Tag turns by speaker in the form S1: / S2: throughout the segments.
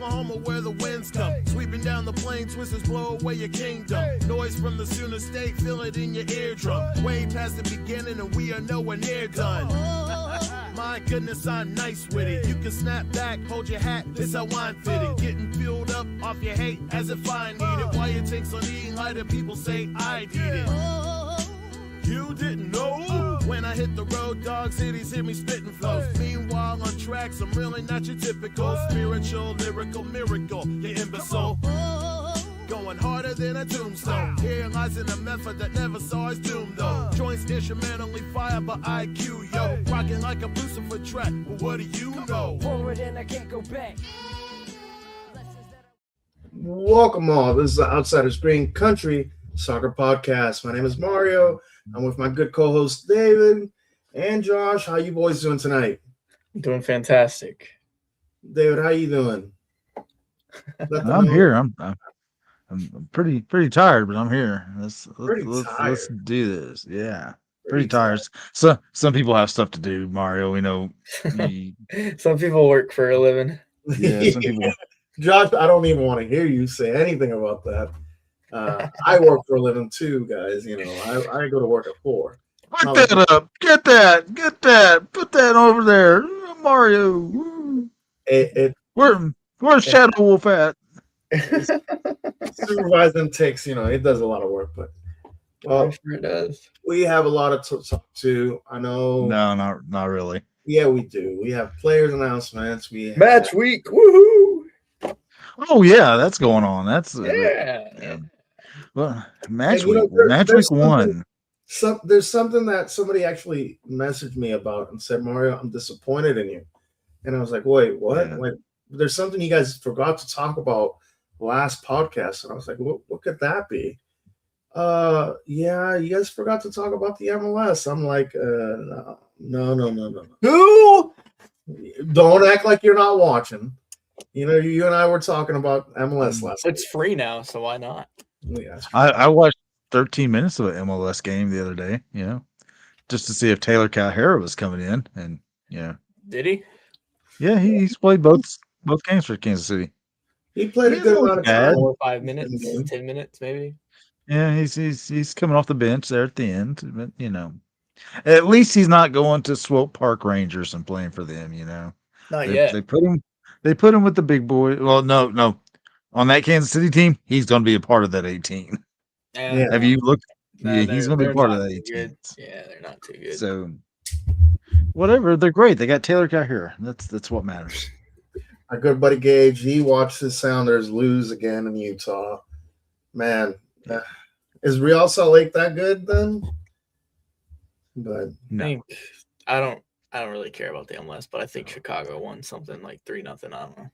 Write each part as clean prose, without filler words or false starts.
S1: Oklahoma where the winds come, sweeping down the plain, twisters blow away your kingdom. Noise from the Sooner State, feel it in your eardrum. Way past the beginning and we are nowhere near done. My goodness, I'm nice with it. You can snap back, hold your hat, this how I'm fitted. Getting fueled up off your hate as if I need it. Why it takes on eating lighter, people say I need it. You didn't know? When I hit the road, dog cities hear me spitting flows. Meanwhile, on tracks, I'm really not your typical spiritual, lyrical miracle, you imbecile. Going harder than a tombstone. Here lies in a method that never saw its doom, though. Joints instrumentally fired by IQ, yo. Rocking like a Lucifer track, but what do you know?
S2: Forward and I can't go back.
S3: Welcome all. This is the Outsiders Green Country Soccer Podcast. My name is Mario. I'm with my good co-host David and Josh. How you boys doing tonight?
S4: Doing fantastic.
S3: David, how you doing?
S5: I'm here. I'm pretty tired, but I'm here. Let's do this. Yeah. Pretty tired. So some people have stuff to do, Mario. We know.
S4: Some people work for a living.
S5: Yeah, some people.
S3: Josh, I don't even want to hear you say anything about that. I work for a living too, guys. You know, I go to work at 4.
S5: Put that up. Get that. Put that over there, Mario. Where's Shadow Wolf at?
S3: Supervising takes, it does a lot of work, but
S4: I'm sure it does.
S3: We have a lot of talk to. I know.
S5: No, not really.
S3: Yeah, we do. We have players announcements.
S4: Match week. Woohoo!
S5: Oh yeah, that's going on. That's
S4: yeah.
S5: Well, match week 1.
S3: There's something that somebody actually messaged me about and said, Mario, I'm disappointed in you. And I was like, wait, what?
S5: Yeah.
S3: Like, there's something you guys forgot to talk about last podcast. And I was like, what could that be? Yeah, you guys forgot to talk about the MLS. I'm like, no. Who? Don't act like you're not watching. You and I were talking about MLS last
S4: It's free now, so why not?
S3: Yeah,
S5: I watched 13 minutes of an MLS game the other day, just to see if Taylor Calhera was coming in, and
S4: Did he?
S5: Yeah, he's played both games for Kansas City.
S3: He played a good amount of time.
S4: 4 or 5 minutes, 10 minutes, maybe.
S5: Yeah, he's coming off the bench there at the end, but at least he's not going to Swope Park Rangers and playing for them.
S4: Not yet.
S5: They put him with the big boy. Well, no. On that Kansas City team, he's going to be a part of that 18.
S4: Yeah.
S5: Have you looked?
S4: No,
S5: yeah, he's going to be part of that 18.
S4: Good. Yeah, they're not too good.
S5: So, whatever, they're great. They got Taylor Calhera. That's what matters.
S3: Our good buddy Gage, he watched his Sounders lose again in Utah. Man, is Real Salt Lake that good then? But
S5: No.
S4: I don't really care about the MLS, but I think Chicago won something like 3-0. I don't know.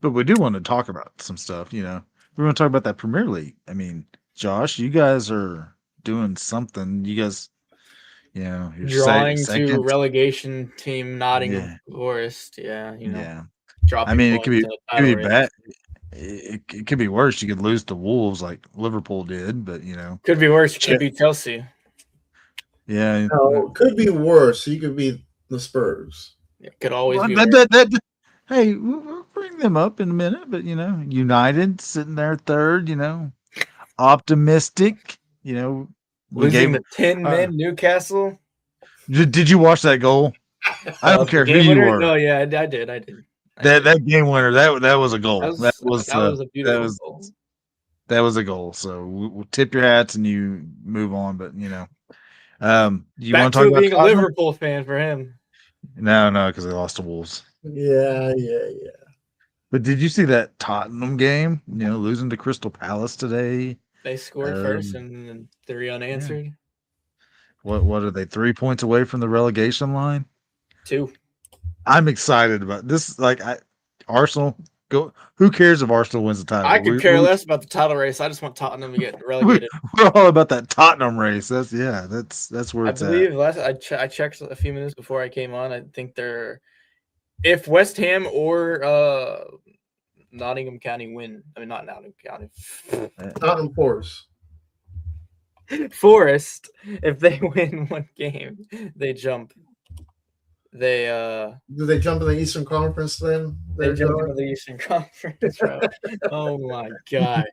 S5: But we do want to talk about some stuff, We want to talk about that Premier League. I mean, Josh, you guys are doing something. You guys, you're
S4: drawing
S5: second.
S4: to relegation team Nottingham Forest. Yeah,
S5: Yeah.
S4: Dropping
S5: I mean, it could be
S4: race.
S5: bad. It could be worse. You could lose to Wolves like Liverpool did, but
S4: Could be worse. Could be Chelsea.
S5: Yeah.
S3: No, it could be worse. You could be the Spurs.
S4: It could always be worse.
S5: Hey, we'll bring them up in a minute, but United sitting there third, optimistic,
S4: Losing the 10 men Newcastle.
S5: Did you watch that goal? I don't care who you were.
S4: No, yeah, I did.
S5: That game winner, that was a goal.
S4: That was a beautiful goal.
S5: That was a goal. So we'll tip your hats and you move on. But you want to talk about
S4: being a Liverpool fan for him?
S5: No, because they lost to Wolves.
S3: Yeah.
S5: But did you see that Tottenham game? Losing to Crystal Palace today.
S4: They scored first and then 3 unanswered.
S5: Yeah. What are they? 3 points away from the relegation line?
S4: 2.
S5: I'm excited about this. Arsenal go. Who cares if Arsenal wins the title?
S4: I could care less about the title race. I just want Tottenham to get relegated.
S5: We're all about that Tottenham race. That's where it's at.
S4: I believe I checked a few minutes before I came on. I think if West Ham or Nottingham County win. I mean, not Nottingham County.
S3: Tottenham Forest.
S4: Forest. If they win one game, they jump. They
S3: Do they jump in the Eastern Conference then?
S4: They jump into the Eastern Conference, bro. Oh my god.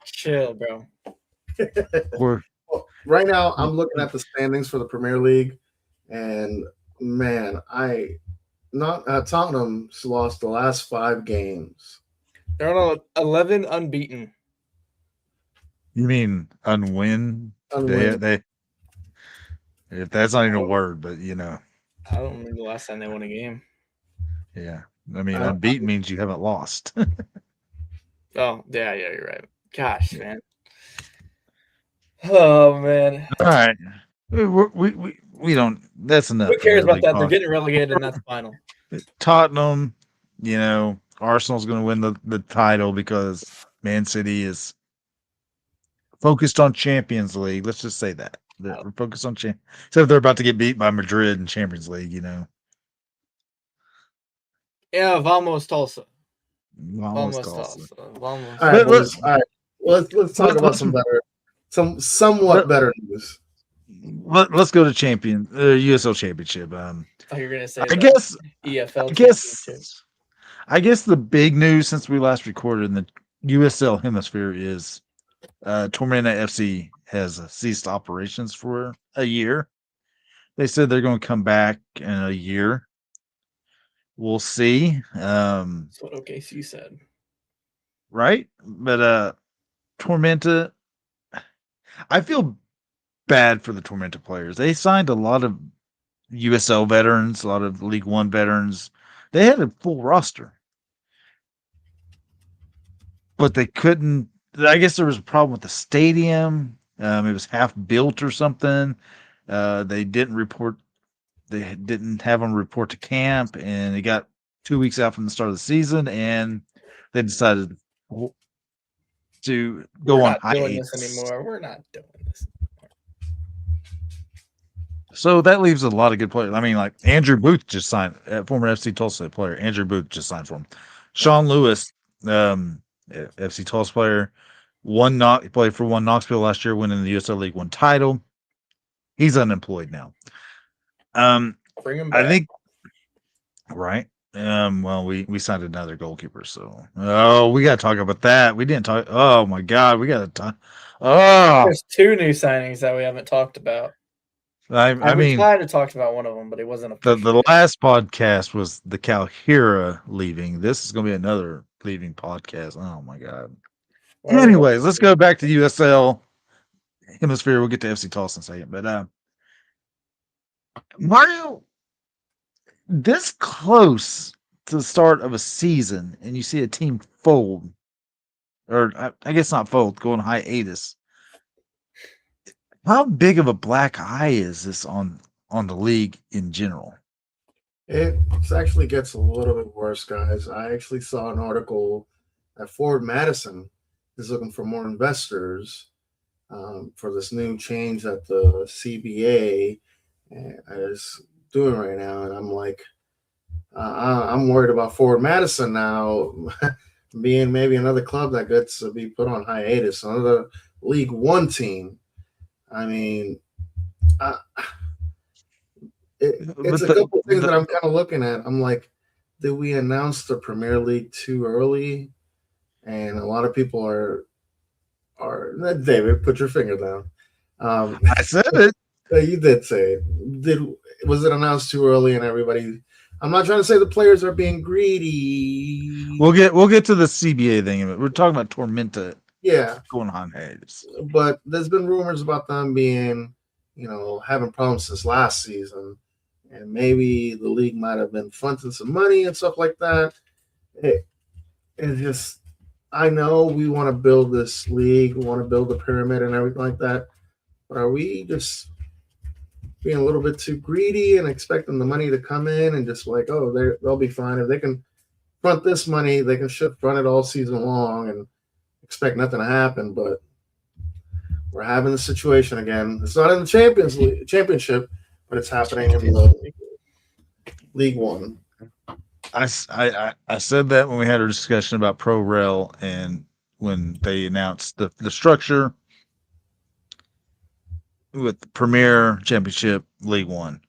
S4: Chill, bro.
S3: Right now, I'm looking at the standings for the Premier League, and man, Tottenham's lost the last 5 games.
S4: They're on 11 unbeaten.
S5: You mean unwin? They if that's not even a word, but you know.
S4: I don't remember the last time they won a game.
S5: Yeah. I mean, unbeaten means you haven't lost.
S4: Oh, yeah, you're right. Gosh, man. Oh, man.
S5: All right. We don't. That's enough.
S4: Who cares about that? They're getting relegated, and that's final.
S5: Tottenham, you know, Arsenal's going to win the title because Man City is focused on Champions League. Let's just say that. They're focused on except they're about to get beat by Madrid in Champions League, you know.
S3: Yeah,
S4: Vamos Tulsa.
S5: Vamos Tulsa.
S4: Vamos.
S3: All right, let's talk about some somewhat better news.
S5: Let's go to USL Championship.
S4: Oh, you're gonna say
S5: EFL. I guess the big news since we last recorded in the USL hemisphere is Tormenta FC has ceased operations for a year. They said they're going to come back in a year. We'll see.
S4: That's what OKC said.
S5: Right? But Tormenta, I feel bad for the Tormenta players. They signed a lot of USL veterans, a lot of League One veterans. They had a full roster. But they couldn't. I guess there was a problem with the stadium. It was half built or something. They didn't report. They didn't have them report to camp, and they got 2 weeks out from the start of the season, and they decided to go on hiatus.
S4: We're not doing this anymore.
S5: So that leaves a lot of good players. I mean, like Andrew Booth just signed, former FC Tulsa player. Andrew Booth just signed for him. Sean Lewis, FC Tulsa player, he played for Knoxville last year, winning the USL League One title. He's unemployed now.
S4: Bring him back.
S5: I think, right? Well, we signed another goalkeeper, so we got to talk about that. We didn't talk. Oh my God, we got to talk. Oh,
S4: there's 2 new signings that we haven't talked about.
S5: I mean,
S4: kind of talked about one of them, but it wasn't
S5: the last podcast was the Calhira leaving. This is going to be another leaving podcast. Oh my God. Well, anyways, let's go back to USL hemisphere. We'll get to FC Tulsa in a second, but Mario, this close to the start of a season, and you see a team fold, or I guess not fold, go on hiatus. How big of a black eye is this on the league in general?
S3: It actually gets a little bit worse, guys. I actually saw an article that Forward Madison is looking for more investors for this new change that the CBA is doing right now, and I'm like, I'm worried about Forward Madison now being maybe another club that gets to be put on hiatus, another League One team. I mean, it's a couple things that I'm kind of looking at. I'm like, did we announce the Premier League too early? And a lot of people are David, put your finger down.
S5: I said it.
S3: You did say it. Was it announced too early? And everybody, I'm not trying to say the players are being greedy.
S5: We'll get to the CBA thing. We're talking about Tormenta.
S3: Yeah,
S5: going on hiatus.
S3: But there's been rumors about them being, having problems since last season, and maybe the league might have been fronting some money and stuff like that. It just, I know we want to build this league, we want to build the pyramid and everything like that, but are we just being a little bit too greedy and expecting the money to come in and just like, oh, they'll be fine if they can front this money, they can front it all season long and expect nothing to happen? But we're having the situation again. It's not in the championship, but it's happening in the League One.
S5: I said that when we had our discussion about Pro Rel and when they announced the structure with the Premier Championship League One.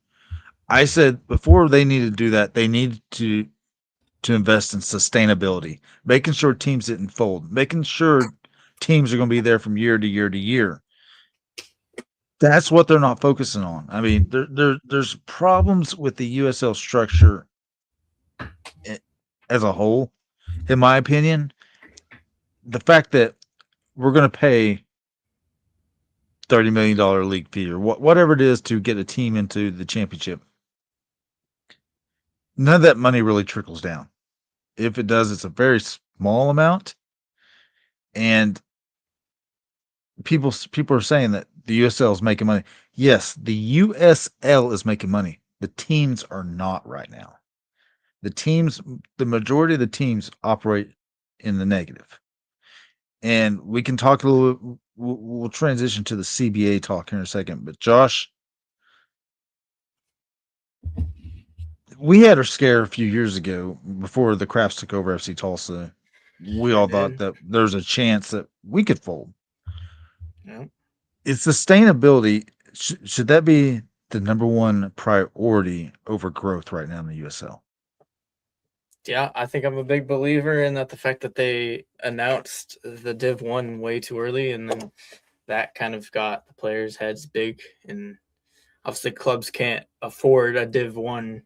S5: I said before they need to do that, they need to invest in sustainability, making sure teams didn't fold, making sure teams are going to be there from year to year to year. That's what they're not focusing on. I mean, there's problems with the USL structure as a whole, in my opinion. The fact that we're going to pay $30 million league fee or whatever it is to get a team into the championship, none of that money really trickles down. If it does, it's a very small amount. And people are saying that the USL is making money. Yes, the USL is making money. The teams are not right now. The majority of the teams operate in the negative. And we can talk a little. We'll transition to the CBA talk here in a second. But Josh, we had our scare a few years ago before the Crafts took over FC Tulsa. We all thought that there's a chance that we could fold.
S4: Yeah.
S5: It's sustainability. Should that be the number one priority over growth right now in the USL?
S4: Yeah, I think I'm a big believer in that. The fact that they announced the Div 1 way too early, and then that kind of got the players' heads big. And obviously, clubs can't afford a Div 1,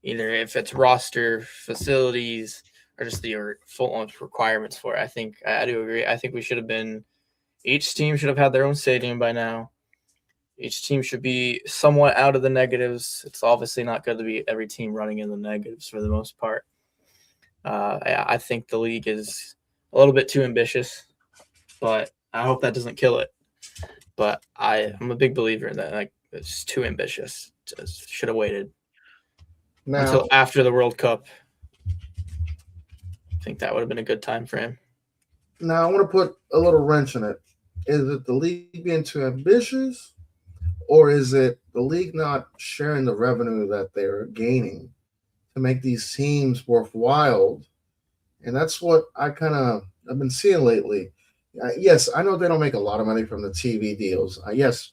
S4: either if it's roster, facilities, or just the full requirements for it. I do agree. I think we should have been, each team should have had their own stadium by now. Each team should be somewhat out of the negatives. It's obviously not going to be every team running in the negatives for the most part. I think the league is a little bit too ambitious, but I hope that doesn't kill it. But I'm a big believer in that. Like, it's too ambitious. Just should have waited until after the World Cup. I think that would have been a good time frame.
S3: Now, I want to put a little wrench in it. Is it the league being too ambitious? Or is it the league not sharing the revenue that they're gaining to make these teams worthwhile? And that's what I've been seeing lately. Yes, I know they don't make a lot of money from the TV deals. Yes,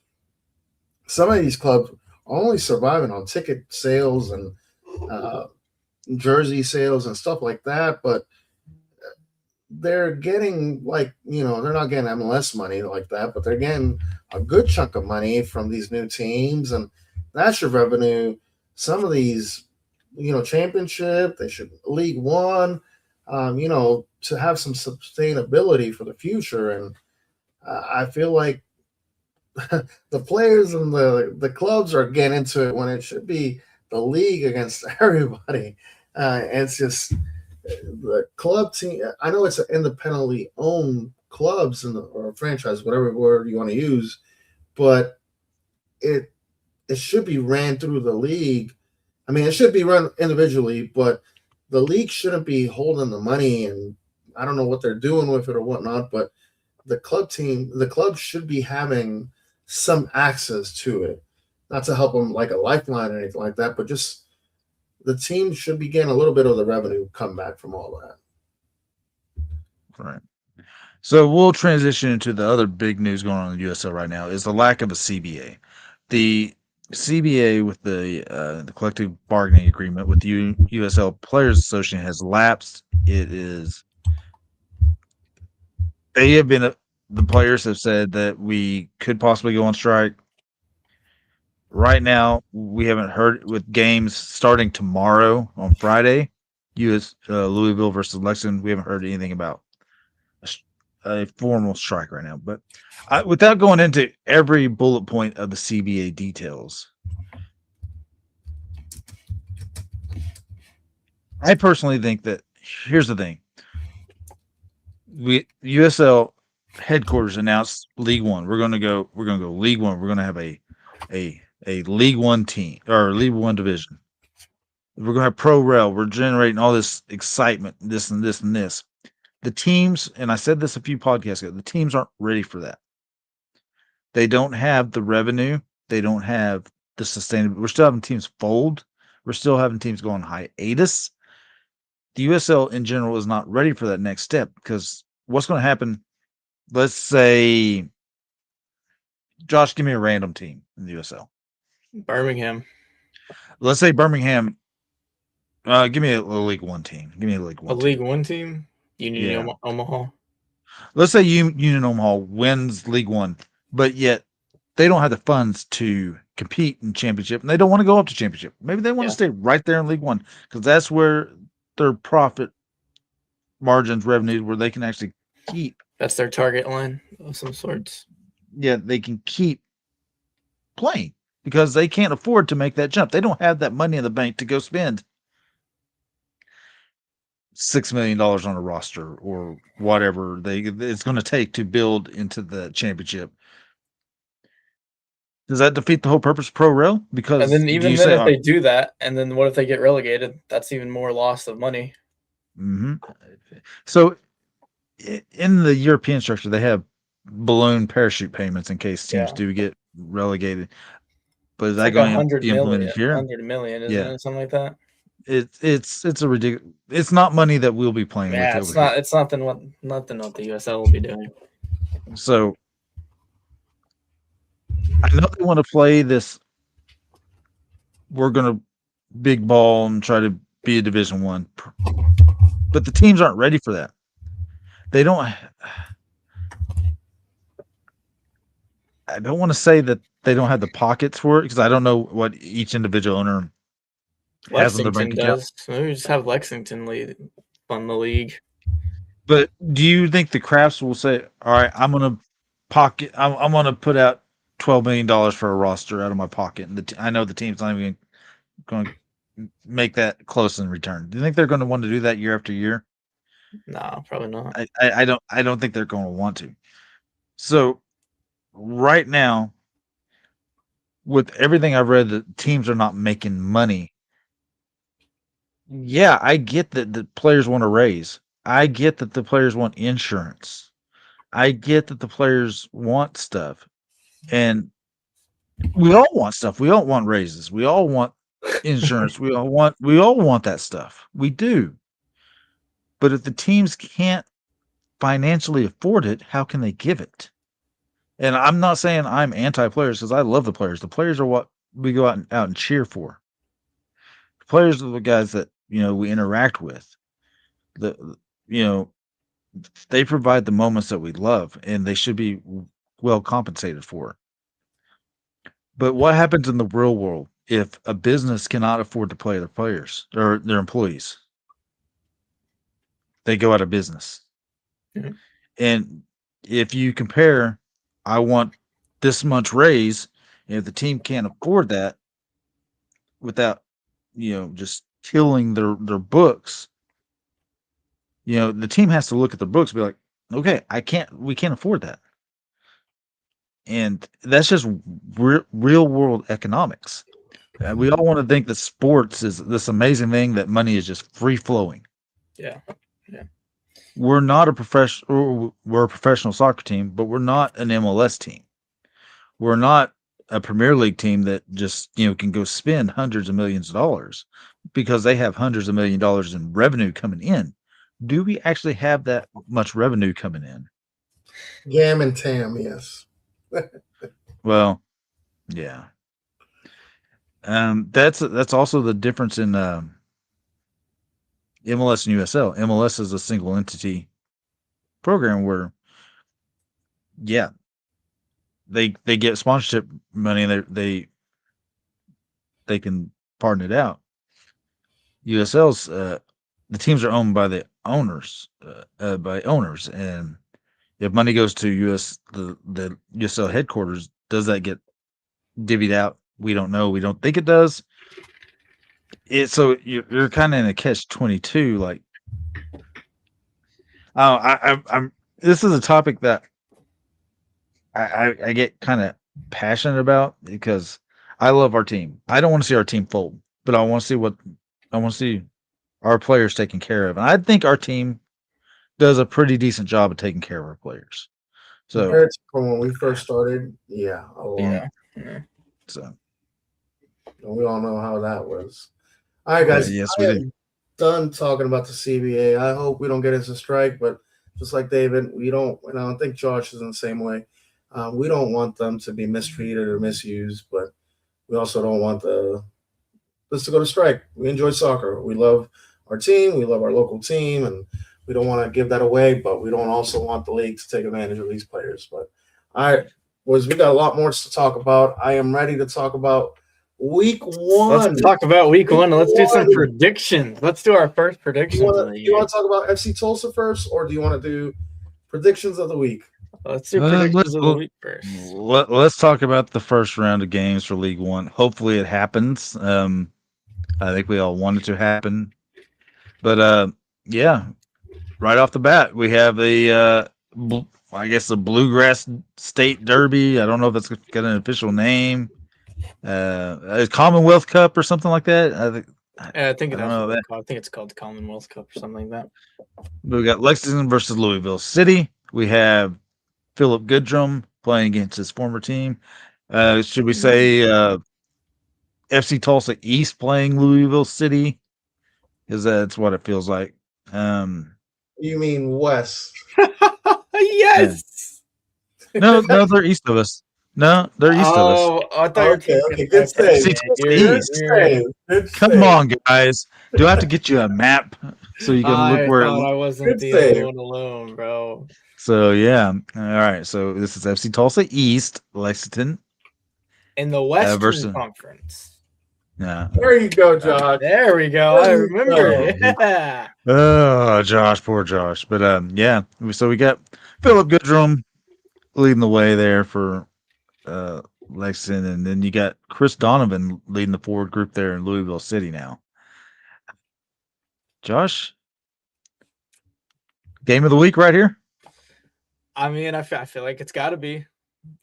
S3: some of these clubs are only surviving on ticket sales and jersey sales and stuff like that, but they're getting, like, they're not getting MLS money like that, but they're getting a good chunk of money from these new teams, and that's your revenue. Some of these, championship, they should League One, to have some sustainability for the future. And I feel like the players and the clubs are getting into it when it should be the league against everybody. It's just the club team. I know it's an independently owned clubs or franchise, whatever word you want to use, but it should be ran through the league. I mean, it should be run individually, but the league shouldn't be holding the money, and I don't know what they're doing with it or whatnot, but the club should be having some access to it, not to help them like a lifeline or anything like that, but just the team should be getting a little bit of the revenue come back from all that.
S5: Right. So we'll transition into the other big news going on in the USL right now is the lack of a CBA. The CBA with the collective bargaining agreement with the USL Players Association has lapsed. The players have said that we could possibly go on strike. Right now, we haven't heard, with games starting tomorrow on Friday, Louisville versus Lexington. We haven't heard anything about a formal strike right now. But without going into every bullet point of the CBA details, I personally think that here's the thing: USL headquarters announced League One. We're going to go League One. We're going to have a League One team or League One division. We're going to have Pro Rel. We're generating all this excitement, this and this and this. The teams, and I said this a few podcasts ago, the teams aren't ready for that. They don't have the revenue. They don't have the sustainability. We're still having teams fold. We're still having teams go on hiatus. The USL in general is not ready for that next step, because what's going to happen, let's say, Josh, give me a random team in the USL.
S4: Birmingham.
S5: let's say Birmingham. Give me a League One team. Give me a League One.
S4: League One team. Union Omaha.
S5: Let's say Union Omaha wins League One, but yet they don't have the funds to compete in championship, and they don't want to go up to championship. Maybe they want to stay right there in League One because that's where their profit margins, revenue, where they can actually keep.
S4: That's their target line of some sorts.
S5: Yeah, they can keep playing because they can't afford to make that jump. They don't have that money in the bank to go spend $6 million on a roster or whatever it's going to take to build into the championship. Does that defeat the whole purpose of Pro Rail? Because
S4: and then if they do that, and then what if they get relegated? That's even more loss of money.
S5: Mm-hmm. So in the European structure, they have balloon parachute payments in case teams do get relegated. But is that going to be implemented here?
S4: 100 million, isn't it? Something like that.
S5: It's a ridiculous. It's not money that we'll be playing with.
S4: It's nothing what the USL will be doing.
S5: So I know they want to play this. We're gonna big ball and try to be a Division One, but the teams aren't ready for that. They don't. I don't want to say that they don't have the pockets for it because I don't know what each individual owner has on their bank account.
S4: We just have Lexington fund the league.
S5: But do you think the Crafts will say, "All right, I'm gonna pocket. I'm gonna put out $12 million for a roster out of my pocket," and I know the team's not even going to make that close in return. Do you think they're going to want to do that year after year?
S4: No, probably not.
S5: I don't think they're going to want to. So right now, with everything I've read, the teams are not making money. Yeah, I get that the players want to raise. I get that the players want insurance. I get that the players want stuff. And we all want stuff. We all want raises. We all want insurance. we all want that stuff. We do. But if the teams can't financially afford it, how can they give it? And I'm not saying I'm anti-players because I love the players. The players are what we go out and cheer for. The players are the guys that we interact with. They provide the moments that we love, and they should be well compensated for it. But what happens in the real world if a business cannot afford to pay their players or their employees? They go out of business. Mm-hmm. And if you compare, I want this much raise, and if the team can't afford that without, just killing their books, the team has to look at the books and be like, okay, we can't afford that. And that's just real world economics. We all want to think that sports is this amazing thing that money is just free flowing.
S4: Yeah.
S5: We're not a we're a professional soccer team, but we're not an MLS team. We're not a Premier League team that just, can go spend hundreds of millions of dollars because they have hundreds of $1 million in revenue coming in. Do we actually have that much revenue coming in?
S3: Yam and Tam, yes.
S5: Well, yeah. That's also the difference in MLS and USL. MLS is a single entity program where, they get sponsorship money and they can partner it out. USL's the teams are owned by the owners, and if money goes to the USL headquarters, does that get divvied out? We don't know. We don't think it does. So you're kind of in a catch-22. Like, I'm. This is a topic that I get kind of passionate about because I love our team. I don't want to see our team fold, but I want to see our players taken care of, and I think our team does a pretty decent job of taking care of our players. So
S3: compared to when we first started, a lot.
S4: Yeah.
S5: So
S3: we all know how that was. All right, guys.
S5: Yes, we did.
S3: Done talking about the CBA. I hope we don't get into strike, but just like David, we don't. And I don't think Josh is in the same way. We don't want them to be mistreated or misused, but we also don't want the just to go to strike. We enjoy soccer. We love our team. We love our local team, and we don't want to give that away, but we don't also want the league to take advantage of these players. But we got a lot more to talk about. I am ready to talk about week 1.
S4: Let's talk about week 1. Let's do some predictions. Let's do our first predictions.
S3: Do you want to talk about FC Tulsa first, or do you want to do predictions of the week?
S4: Let's do predictions of the week first.
S5: Let's talk about the first round of games for League One. Hopefully it happens. I think we all want it to happen. But, yeah, right off the bat, we have the Bluegrass State Derby. I don't know if it's got an official name. A Commonwealth Cup or something like that.
S4: I think it's called the Commonwealth Cup or something like that.
S5: We got Lexington versus Louisville City. We have Philip Goodrum playing against his former team. Should we say FC Tulsa East playing Louisville City? Because that's what it feels like.
S3: You mean West?
S4: Yes.
S5: Yeah. No, they're east of us. No, they're east of us.
S4: Oh, I thought
S3: okay. Good save.
S5: Come on, guys. Do I have to get you a map so you can look where?
S4: I wasn't the only one alone, bro.
S5: So yeah, all right. So this is FC Tulsa East, Lexington,
S4: in the Western Conference.
S5: Yeah.
S3: There you go, Josh.
S4: There we go. I remember. Yeah.
S5: Oh, Josh, poor Josh. But yeah. So we got Philip Goodrum leading the way there for Lexington, and then you got Chris Donovan leading the forward group there in Louisville City now. Josh, game of the week right here.
S4: I mean, I feel like it's got to be.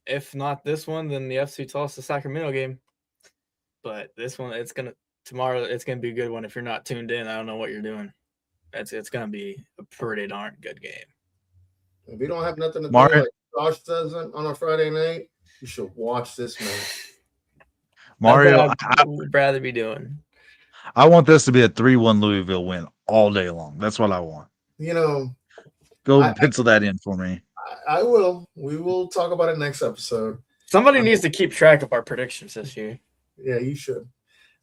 S4: If not this one, then the FC Tulsa Sacramento game. But this one, tomorrow. It's gonna be a good one. If you're not tuned in, I don't know what you're doing. It's gonna be a pretty darn good game.
S3: If you don't have nothing to do, like Josh doesn't on a Friday night, you should watch this match.
S5: Mario,
S4: I would rather be doing.
S5: I want this to be a 3-1 Louisville win all day long. That's what I want. Go pencil that in for me.
S3: I will. We will talk about it next episode.
S4: Somebody needs to keep track of our predictions this year.
S3: Yeah, you should.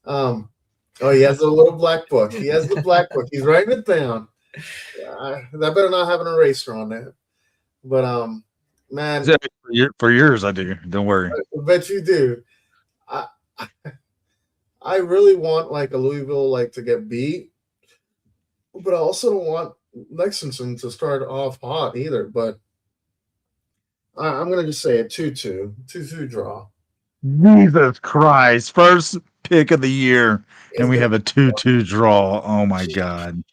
S3: He has a little black book. He has the black book. He's writing it down. That better not have an eraser on that. But man,
S5: for years I do. Don't worry.
S3: I bet you do. I really want like a Louisville to get beat, but I also don't want Lexington to start off hot either. But I'm gonna just say a 2-2 draw.
S5: Jesus Christ! First pick of the year, and we have a 2-2 draw. Oh my God!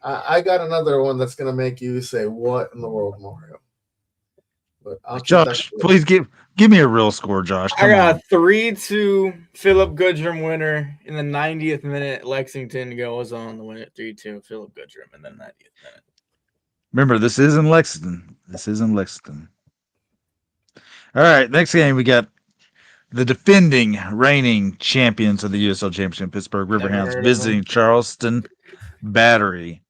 S3: I got another one that's gonna make you say, "What in the world, Mario?" But
S5: Josh, please give me a real score, Josh.
S4: I got 3-2 Philip Goodrum winner in the 90th minute. Lexington goes on to win it 3-2 Philip Goodrum in the 90th minute.
S5: Remember, this is in Lexington. All right, next game we got the defending reigning champions of the USL Championship, Pittsburgh Riverhounds, visiting Charleston Battery.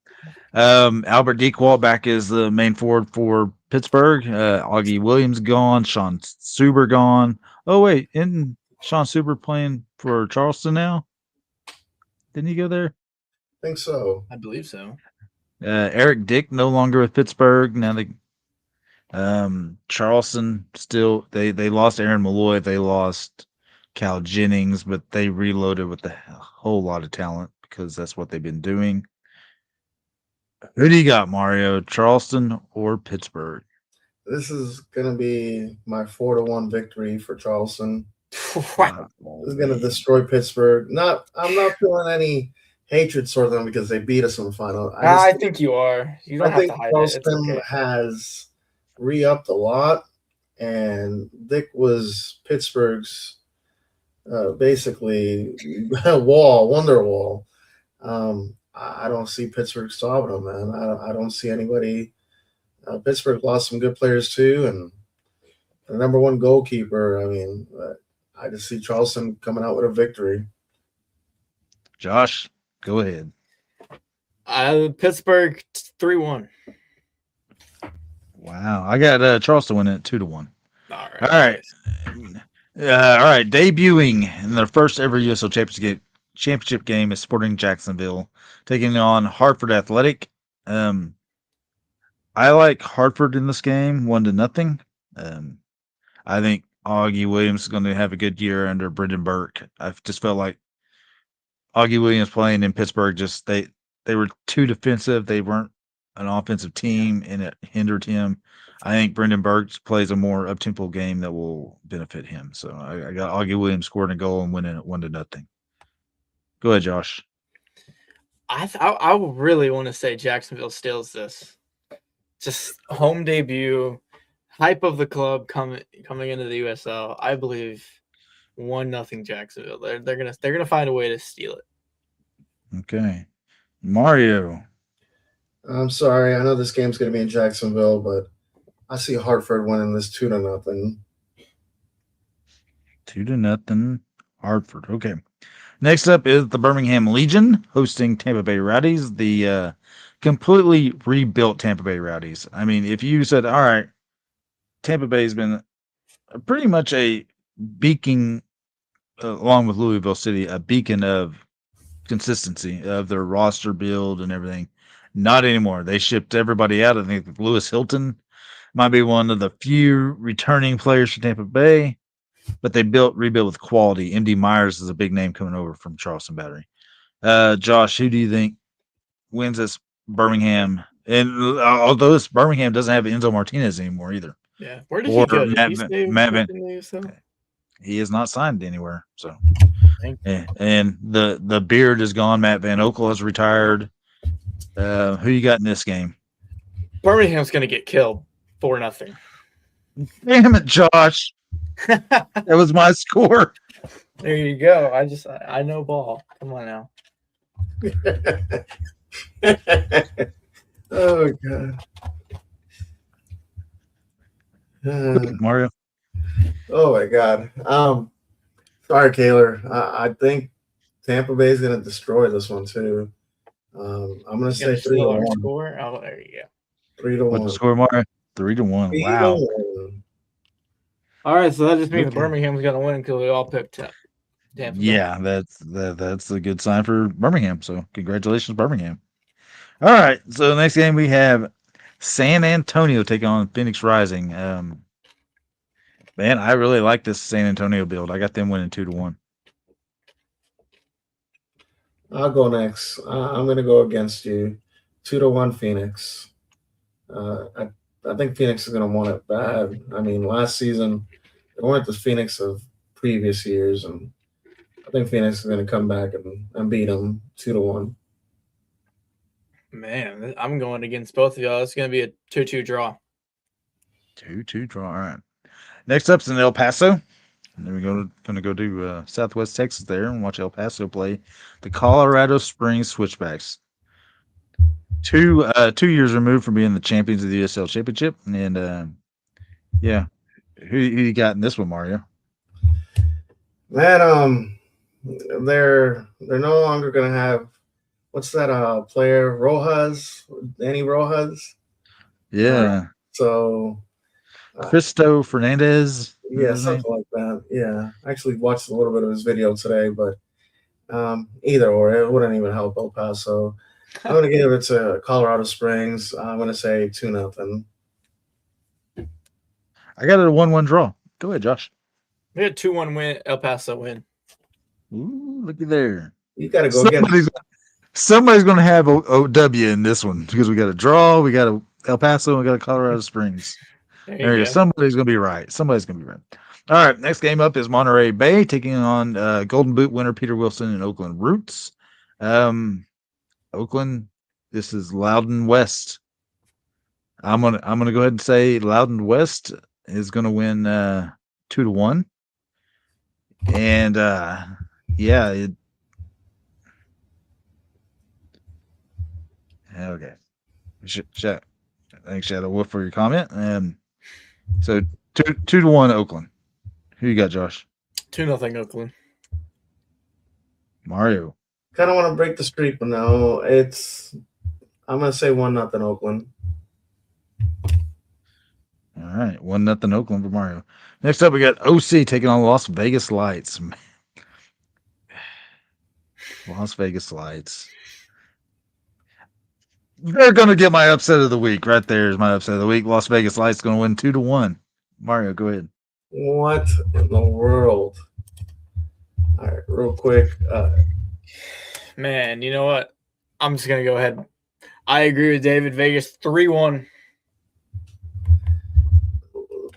S5: Albert Dequalt back as the main forward for Pittsburgh. Augie Williams gone. Sean Suber gone. Oh, wait. Isn't Sean Suber playing for Charleston now? Didn't he go there?
S3: I think so.
S4: I believe so.
S5: Eric Dick no longer with Pittsburgh. Now they Charleston still they lost Aaron Malloy. They lost Cal Jennings, but they reloaded with a whole lot of talent because that's what they've been doing. Who do you got, Mario? Charleston or Pittsburgh?
S3: This is gonna be my 4-1 victory for Charleston.
S4: Wow.
S3: This is gonna destroy Pittsburgh. I'm not feeling any hatred toward them because they beat us in the final.
S4: I think you are. You don't have to hide
S3: Charleston
S4: it. It's okay.
S3: has re-upped a lot, and Dick was Pittsburgh's basically wonder wall. I don't see Pittsburgh stopping them, man. I don't see anybody. Pittsburgh lost some good players too, and the number one goalkeeper. I mean, I just see Charleston coming out with a victory.
S5: Josh, go ahead.
S4: Pittsburgh 3-1.
S5: Wow, I got Charleston winning at 2-1.
S4: All
S5: right. All right. Debuting in their first ever USL Championship championship game is Sporting Jacksonville taking on Hartford Athletic. I like Hartford in this game, 1-0. I think Augie Williams is going to have a good year under Brendan Burke. I just felt like Augie Williams playing in Pittsburgh, just they were too defensive. They weren't an offensive team, and it hindered him. I think Brendan Burke plays a more up-tempo game that will benefit him. So I got Augie Williams scoring a goal and winning it 1-0. Go ahead, Josh.
S4: I really want to say Jacksonville steals this. Just home debut, hype of the club coming into the USL. I believe 1-0 Jacksonville. They're gonna find a way to steal it.
S5: Okay, Mario.
S3: I'm sorry. I know this game's going to be in Jacksonville, but I see Hartford winning this 2-0.
S5: 2-0 Hartford. Okay. Next up is the Birmingham Legion hosting Tampa Bay Rowdies, the completely rebuilt Tampa Bay Rowdies. I mean, if you said, all right, Tampa Bay's been pretty much a beacon, along with Louisville City, a beacon of consistency of their roster build and everything. Not anymore. They shipped everybody out. I think Lewis Hilton might be one of the few returning players for Tampa Bay, but they rebuilt with quality. MD Myers is a big name coming over from Charleston Battery. Josh, who do you think wins this Birmingham? And although this Birmingham doesn't have Enzo Martinez anymore either.
S4: Yeah, where did he go?
S5: He is not signed anywhere. So, and the beard is gone. Matt Van Okel has retired. Who you got in this game?
S4: Birmingham's going to get killed 4-0.
S5: Damn it, Josh. That was my score.
S4: There you go. I know ball. Come on now.
S3: Oh God.
S5: Mario.
S3: Oh my God. Sorry, Kaylor. I think Tampa Bay is going to destroy this one too. I'm going to say 3-1.
S4: Score? Oh, there you go.
S3: 3-1.
S5: What's the score, Mario? 3-1. Wow.
S3: 3-1.
S4: All right, so that just means Birmingham's going to win because we all picked Tampa Bay.
S5: Yeah, that's a good sign for Birmingham. So congratulations, Birmingham. All right, so the next game we have San Antonio taking on Phoenix Rising. Man, I really like this San Antonio build. I got them winning 2-1.
S3: I'll go next. I'm going to go against you. 2-1 Phoenix. I think Phoenix is going to want it bad. I mean, last season, they weren't the Phoenix of previous years, and I think Phoenix is going to come back and beat them 2-1.
S4: Man, I'm going against both of y'all. It's going to be a 2-2 draw.
S5: 2-2 draw. All right. Next up is in El Paso. And then we're going to go to Southwest Texas there and watch El Paso play the Colorado Springs Switchbacks. 2 years removed from being the champions of the USL Championship. And, yeah. Who you got in this one, Mario?
S3: Man, they're no longer going to have, what's that player, Rojas, Danny Rojas?
S5: Yeah.
S3: So
S5: Cristo Fernandez.
S3: Yeah, something like that. Yeah. I actually watched a little bit of his video today, but either or, it wouldn't even help El Paso. I'm going to give it to Colorado Springs. I'm going to say 2-0.
S5: I got it a 1-1 draw. Go ahead, Josh.
S4: We had 2-1 win, El Paso win.
S5: Ooh, looky there.
S3: You got to go again.
S5: Somebody's going to have OW in this one because we got a draw, we got a El Paso, and we got a Colorado Springs. There you go. Somebody's going to be right. Somebody's going to be right. All right, next game up is Monterey Bay taking on Golden Boot winner Peter Wilson and Oakland Roots. Oakland, this is Loudon West. I'm gonna go ahead and say Loudon West is gonna win 2-1. And yeah, okay. Thanks, Shadow Wolf, for your comment. So 2-1 Oakland. Who you got, Josh?
S4: 2-0 Oakland.
S5: Mario.
S3: Kind of want to break the streak, but no, I'm going to say 1-0 Oakland.
S5: All right, 1-0 Oakland for Mario. Next up, we got OC taking on Las Vegas Lights. Las Vegas Lights. They're going to get my upset of the week. Right there is my upset of the week. Las Vegas Lights going to win 2-1. Mario, go ahead.
S3: What in the world? All right, real quick.
S4: Man, you know what? I'm just going to go ahead. I agree with David. Vegas 3-1.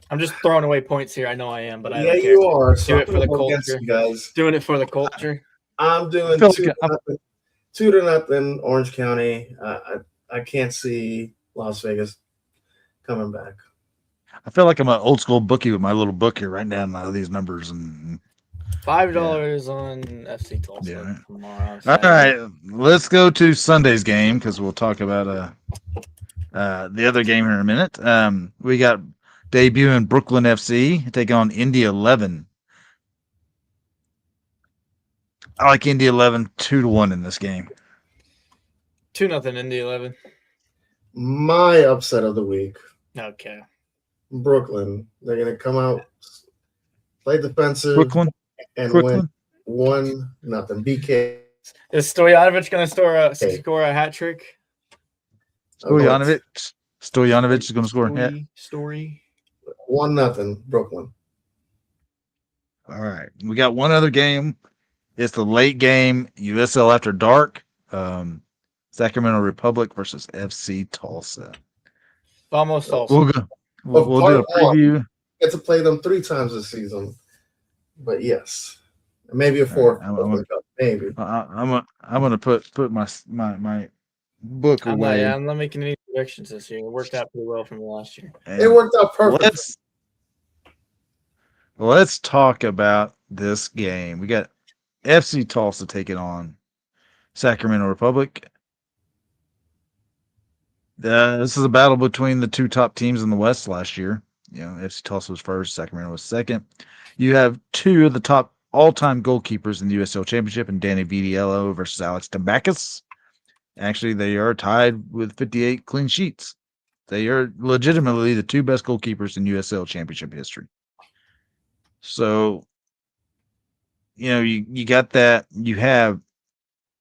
S4: I'm just throwing away points here. I know I am, but I don't care.
S3: You are. So
S4: do it for the culture.
S3: Guys.
S4: Doing it for the culture.
S3: I'm doing 2-0 Orange County. I can't see Las Vegas coming back.
S5: I feel like I'm an old school bookie with my little book here, writing down these numbers and
S4: $5 on FC Tulsa tomorrow.
S5: All right, let's go to Sunday's game because we'll talk about the other game here in a minute. We got debuting Brooklyn FC taking on Indy 11. I like Indy 11 2-1 in this game.
S4: 2-0 Indy 11.
S3: My upset of the week.
S4: Okay.
S3: Brooklyn. They're going to come out, play defensive, and win 1-0. BK.
S4: Is Stojanovic going to score a hat trick?
S5: Stojanovic is going to score a hat.
S3: 1-0 Brooklyn.
S5: All right. We got one other game. It's the late game, USL After Dark. Sacramento Republic versus FC Tulsa.
S4: Vamos Tulsa.
S5: We'll do a preview.
S3: Get to play them 3 times this season, but yes, maybe a 4th. Maybe.
S5: I'm gonna put my book away.
S4: I'm not making any predictions this year. It worked out pretty well from last year.
S3: And it worked out perfect.
S5: Let's talk about this game. We got FC Tulsa taking on Sacramento Republic. This is a battle between the 2 top teams in the West last year. FC Tulsa was first, Sacramento was second. You have 2 of the top all-time goalkeepers in the USL Championship, and Danny Vitiello versus Alex Tambakis. Actually, they are tied with 58 clean sheets. They are legitimately the 2 best goalkeepers in USL Championship history. So, you got that. You have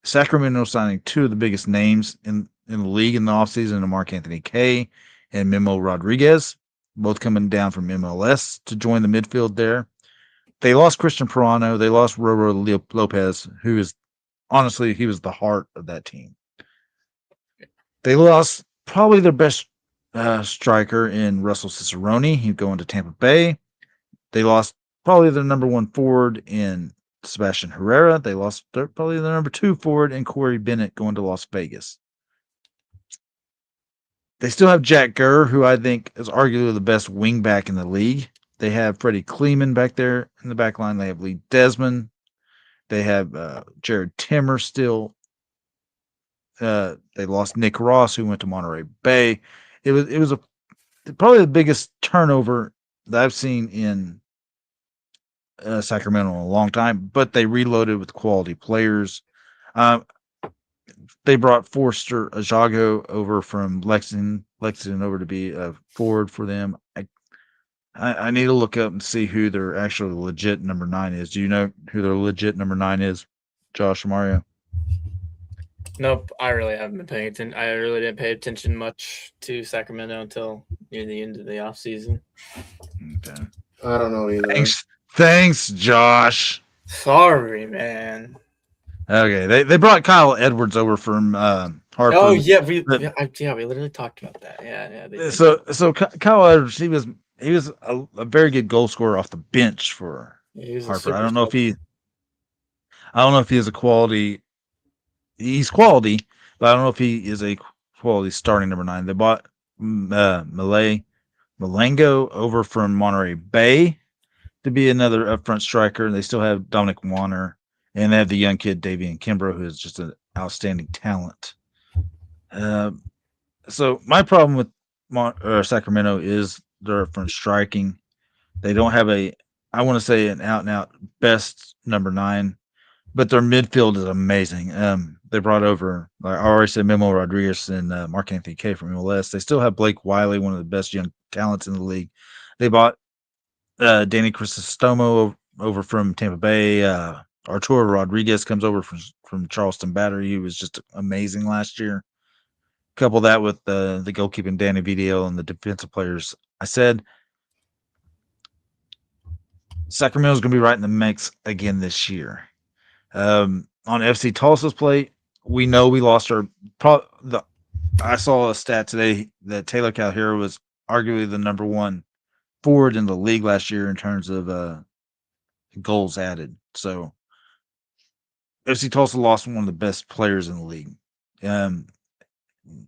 S5: Sacramento signing 2 of the biggest names in the league in the offseason, to Mark Anthony Kaye and Memo Rodriguez, both coming down from MLS to join the midfield there. They lost Christian Pirano. They lost Roro Lopez, who is, honestly, he was the heart of that team. They lost probably their best striker in Russell Cicerone. He's going to Tampa Bay. They lost probably their number 1 forward in Sebastian Herrera. They lost probably the number 2 forward in Corey Bennett, going to Las Vegas. They still have Jack Gurr, who I think is arguably the best wing back in the league. They have Freddie Kleeman back there in the back line. They have Lee Desmond. They have Jared Timmer still. They lost Nick Ross, who went to Monterey Bay. It was probably the biggest turnover that I've seen in Sacramento in a long time, but they reloaded with quality players. They brought Forster Ajago over from Lexington over to be a forward for them. I need to look up and see who their actual legit number 9 is. Do you know who their legit number 9 is, Josh or Mario?
S4: Nope, I really haven't been paying attention. I really didn't pay attention much to Sacramento until near the end of the offseason.
S3: Okay. I don't know either.
S5: Thanks, Josh.
S4: Sorry, man.
S5: Okay, they brought Kyle Edwards over from Hartford.
S4: Oh yeah, we literally talked about that. Yeah.
S5: So Kyle Edwards, he was a very good goal scorer off the bench for Hartford. I don't know if he is a quality. He's quality, but I don't know if he is a quality starting number 9. They bought Malengo over from Monterey Bay to be another upfront striker. They still have Dominic Warner, and they have the young kid Davian Kimbrough, who is just an outstanding talent. So my problem with Sacramento is their upfront striking. They don't have an out-and-out best number 9, but their midfield is amazing. They brought over, like I already said, Memo Rodriguez and Mark Anthony Kaye from MLS. They still have Blake Wiley, one of the best young talents in the league. They bought Danny Crisostomo over from Tampa Bay. Arturo Rodriguez comes over from Charleston Battery. He was just amazing last year. Couple that with the goalkeeping Danny VDL and the defensive players. I said Sacramento's going to be right in the mix again this year. On FC Tulsa's plate, we know we lost our. I saw a stat today that Taylor Calhoun was arguably the number one forward in the league last year in terms of goals added. So FC Tulsa lost one of the best players in the league.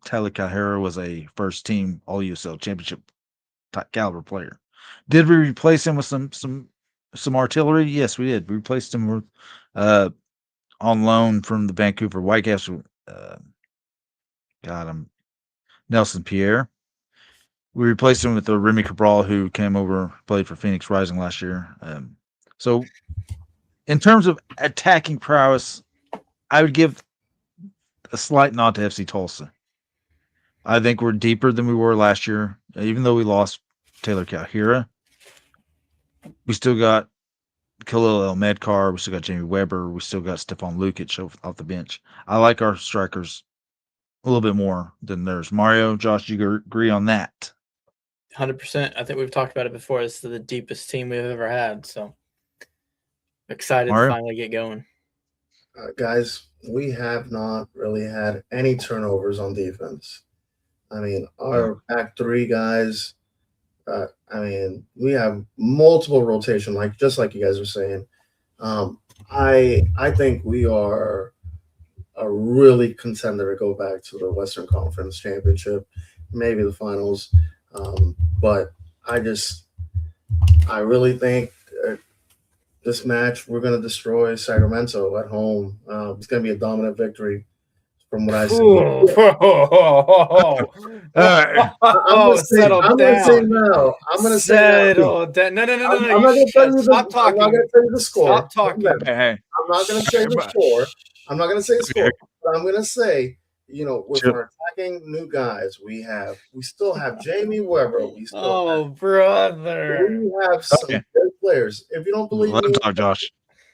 S5: Tyler Calhoun was a first team All USL championship caliber player. Did we replace him with some artillery? Yes, we did. We replaced him with on loan from the Vancouver Whitecaps. Nelson Pierre. We replaced him with Remy Cabral, who came over, played for Phoenix Rising last year. So, in terms of attacking prowess, I would give a slight nod to FC Tulsa. I think we're deeper than we were last year, even though we lost Taylor Calhoun. We still got Khalil El Medkar. We still got Jamie Weber. We still got Stefan Lukic off the bench. I like our strikers a little bit more than theirs. Mario, Josh, do you agree on that?
S4: 100%. I think we've talked about it before. This is the deepest team we've ever had. So excited
S5: Mario?
S4: to finally get going.
S3: Guys, we have not really had any turnovers on defense. I mean, our back three guys, we have multiple rotation, just like you guys were saying. I think we are a really contender to go back to the Western Conference Championship, maybe the finals. But I really think this match we're going to destroy Sacramento at home. It's going to be a dominant victory. From what I see, I'm going to say now. I'm going to say
S4: no. I'm
S3: not going to tell you
S4: Stop talking.
S3: I'm not going to tell you the score.
S4: Stop talking.
S5: Hey.
S3: I'm not going to say the score. I'm not going to say the score. But I'm going to say, with our attacking new guys, we still have Jamie Weber. We still
S4: brother.
S3: We have some great players. If you don't believe me,
S5: talk, Josh.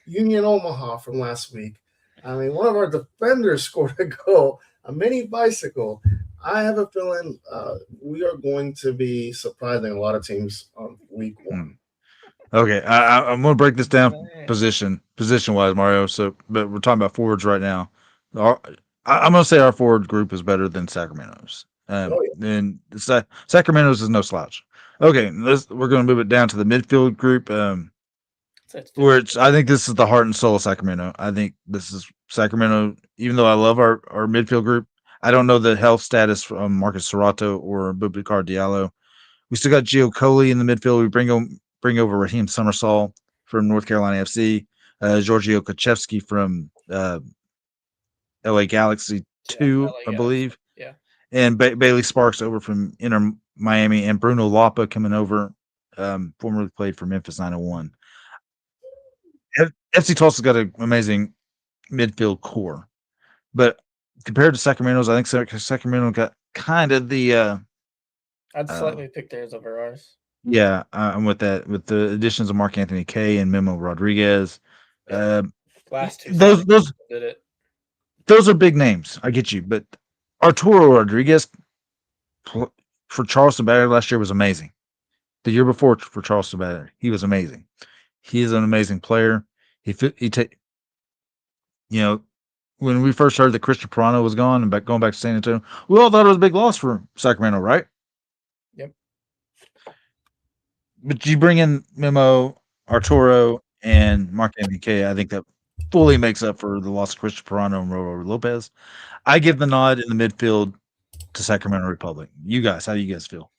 S3: Union Omaha from last week. I mean, one of our defenders scored a goal, a mini bicycle. I have a feeling we are going to be surprising a lot of teams on week one.
S5: Okay, I'm going to break this down position-wise, Mario. But we're talking about forwards right now. I'm going to say our forward group is better than Sacramento's. And Sacramento's is no slouch. Okay, we're going to move it down to the midfield group. I think this is the heart and soul of Sacramento. I think this is Sacramento. Even though I love our midfield group, I don't know the health status from Marcus Serrato or Boubacar Diallo. We still got Gio Coley in the midfield. We bring over Raheem Summersall from North Carolina FC, Giorgio Kachevsky from LA Galaxy 2, I believe.
S4: Yeah.
S5: And Bailey Sparks over from Inter Miami, and Bruno Lapa coming over, formerly played for Memphis 901. FC Tulsa's got an amazing midfield core, but compared to Sacramento's, I think Sacramento got kind of the.
S4: I'd slightly pick theirs over ours.
S5: Yeah, I'm with that. With the additions of Mark Anthony Kay and Memo Rodriguez,
S4: last two
S5: those
S4: did it.
S5: Those are big names. I get you, but Arturo Rodriguez for Charleston Battery last year was amazing. The year before for Charleston Battery, he was amazing. He is an amazing player. When we first heard that Christian Pirano was gone and going back to San Antonio, we all thought it was a big loss for Sacramento, right?
S4: Yep.
S5: But you bring in Memo, Arturo, and Mark Anthony Kay, I think that fully makes up for the loss of Christian Pirano and Roro Lopez. I give the nod in the midfield to Sacramento Republic. You guys, how do you guys feel?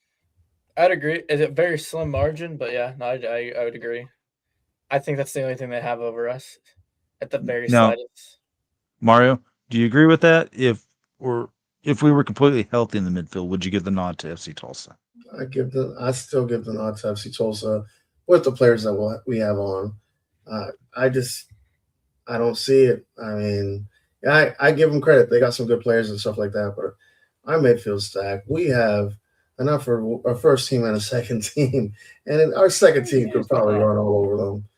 S4: I'd agree. It's a very slim margin, but yeah, no, I would agree. I think that's the only thing they have over us at the very slightest.
S5: Mario, do you agree with that? If we were completely healthy in the midfield, would you give the nod to FC Tulsa?
S3: I still give the nod to FC Tulsa with the players that we have on. I don't see it. I mean, I give them credit. They got some good players and stuff like that, but our midfield stack, we have enough for a first team and a second team, and our second team could probably run all over them.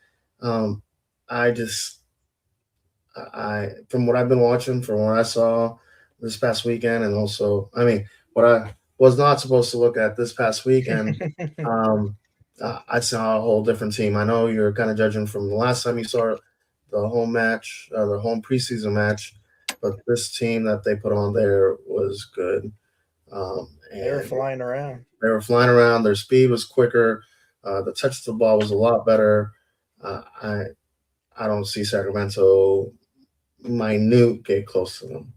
S3: from what I've been watching, from what I saw this past weekend, and also, I mean, what I was not supposed to look at this past weekend, um, I saw a whole different team. I know you're kind of judging from the last time you saw the home match, the home preseason match, but this team that they put on there was good.
S4: They were flying around.
S3: They were flying around. Their speed was quicker. The touch of the ball was a lot better. I don't see Sacramento minute get close to them.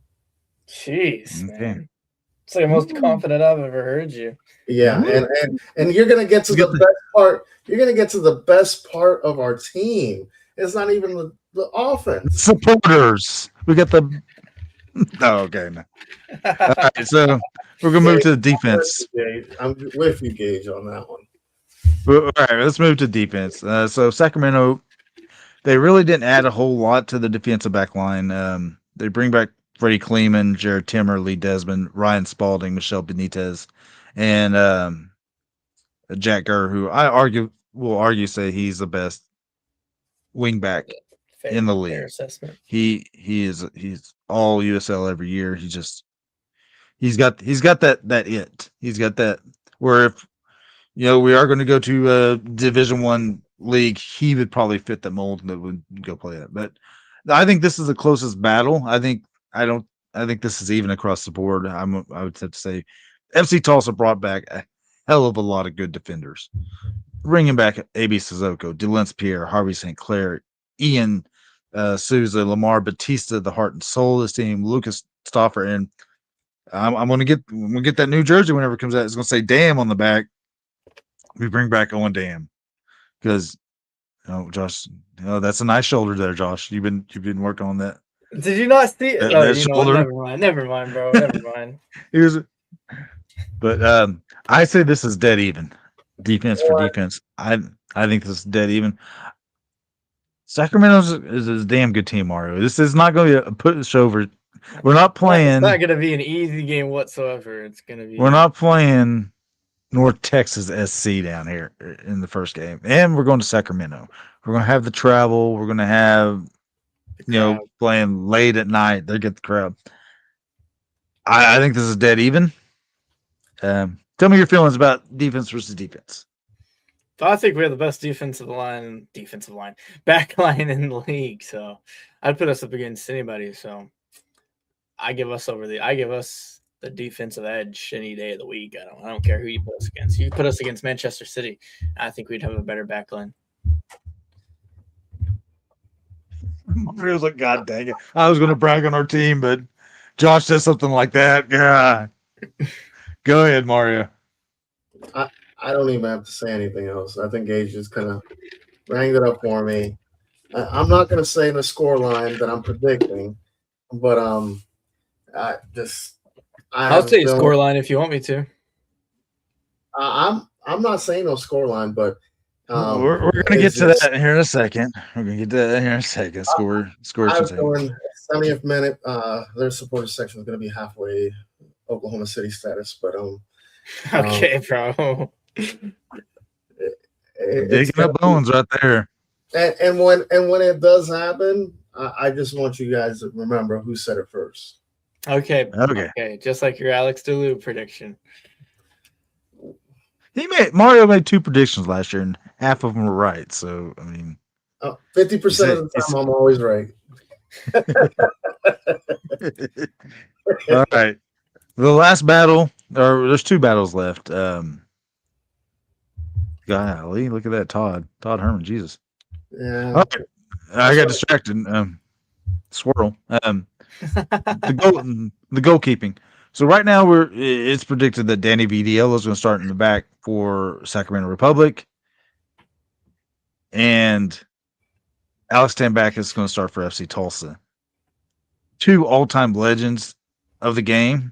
S4: Jeez, man. It's like the most confident I've ever heard you.
S3: Yeah, and you're gonna get to the best part. You're gonna get to the best part of our team. It's not even the offense.
S5: Supporters. We got the. Oh, okay. No. All right, so we're gonna move to the defense.
S3: I'm with you, Gage, on that one.
S5: All right, let's move to defense. So Sacramento, they really didn't add a whole lot to the defensive back line. They bring back Freddie Kleeman, Jared Timmer, Lee Desmond, Ryan Spalding, Michelle Benitez, and Jack Gurr, who will argue say he's the best wingback in the league. He's all USL every year. He's got that it. He's got that where if we are going to go to a Division I league, he would probably fit the mold that would go play that. But I think this is the closest battle. I think this is even across the board. I would have to say FC Tulsa brought back a hell of a lot of good defenders. Bringing back A.B. Sissoko, Delence Pierre, Harvey St. Clair, Ian Souza, Lamar Batista, the heart and soul of this team, Lucas Stauffer, and I'm gonna get that new jersey whenever it comes out. It's gonna say "Damn" on the back. We bring back Owen Dam because, Josh, that's a nice shoulder there, Josh. You've been working on that.
S4: Did you not see it? Never mind, bro. Never mind.
S5: But I say this is dead even. Defense for defense. I think this is dead even. Sacramento is a damn good team, Mario. This is not going to be a pushover. We're not playing.
S4: It's not going to be an easy game whatsoever. It's going to be.
S5: We're not playing North Texas SC down here in the first game, and we're going to Sacramento. We're going to have the travel. We're going to have, playing late at night. They get the crowd. I think this is dead even. Tell me your feelings about defense versus defense.
S4: I think we have the best back line in the league. So I'd put us up against anybody. So I give us the defensive edge any day of the week. I don't care who you put us against. You put us against Manchester City, I think we'd have a better back line.
S5: Mario's like, God dang it. I was going to brag on our team, but Josh says something like that. Yeah. Go ahead, Mario.
S3: I don't even have to say anything else. I think Gage just kind of rang it up for me. I'm not going to say the score line that I'm predicting, but I'll
S4: say a score line if you want me to.
S3: I'm not saying no score line, but
S5: we're going to get to that here in a second. We're going to get to that here in a second. Score.
S3: I was going 70th minute. Their supporter section is going to be halfway Oklahoma City status, but
S4: okay, bro.
S5: Digging up bones right there.
S3: And when it does happen, I just want you guys to remember who said it first.
S4: Okay. Just like your Alex DeLue prediction.
S5: Mario made 2 predictions last year, and half of them were right. So
S3: 50% of the time, I'm always right.
S5: All right. The last battle, or there's 2 battles left. Golly, look at that, Todd Herman, Jesus.
S3: Yeah.
S5: Okay. I got distracted. Swirl. The goalkeeping. So right now it's predicted that Danny Vitiello is going to start in the back for Sacramento Republic, and Alex Tambak is going to start for FC Tulsa. 2 all-time legends of the game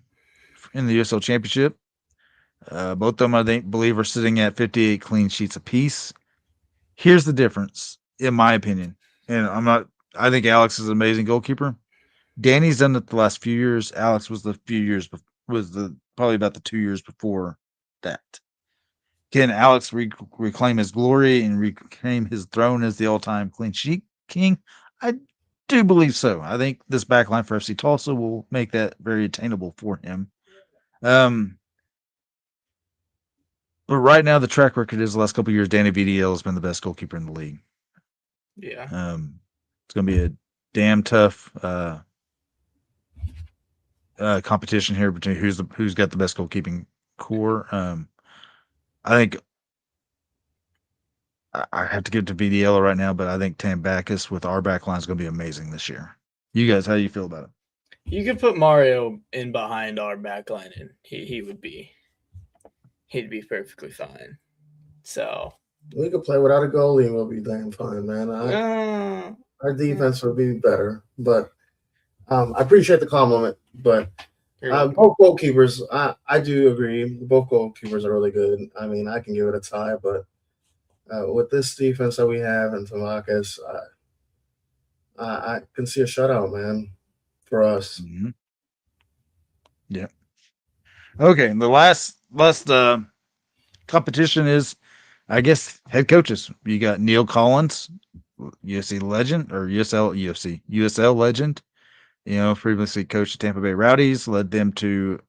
S5: in the USL Championship. Both of them, I believe, are sitting at 58 clean sheets apiece. Here's the difference, in my opinion. And I think Alex is an amazing goalkeeper. Danny's done it the last few years. Alex was probably about the 2 years before that. Can Alex reclaim his glory and reclaim his throne as the all-time clean sheet king? do believe so. I think this backline for FC Tulsa will make that very attainable for him. But right now, the track record is the last couple of years, Danny VDL has been the best goalkeeper in the league.
S4: Yeah.
S5: It's going to be a damn tough competition here between who's got the best goalkeeping core. I think I have to give it to VDL right now, but I think Tambakis with our back line is going to be amazing this year. You guys, how do you feel about it?
S4: You could put Mario in behind our back line, and he'd be perfectly fine. So
S3: we could play without a goalie and we'll be damn fine, man. Our defense would be better, but I appreciate the compliment. But both goalkeepers, I do agree. Both goalkeepers are really good. I mean, I can give it a tie, but with this defense that we have and Tambakis, I can see a shutout, man, for us.
S5: Mm-hmm. Yeah. Okay, the last competition is, I guess, head coaches. You got Neil Collins, UFC legend, or USL legend. Previously coached the Tampa Bay Rowdies, led them to,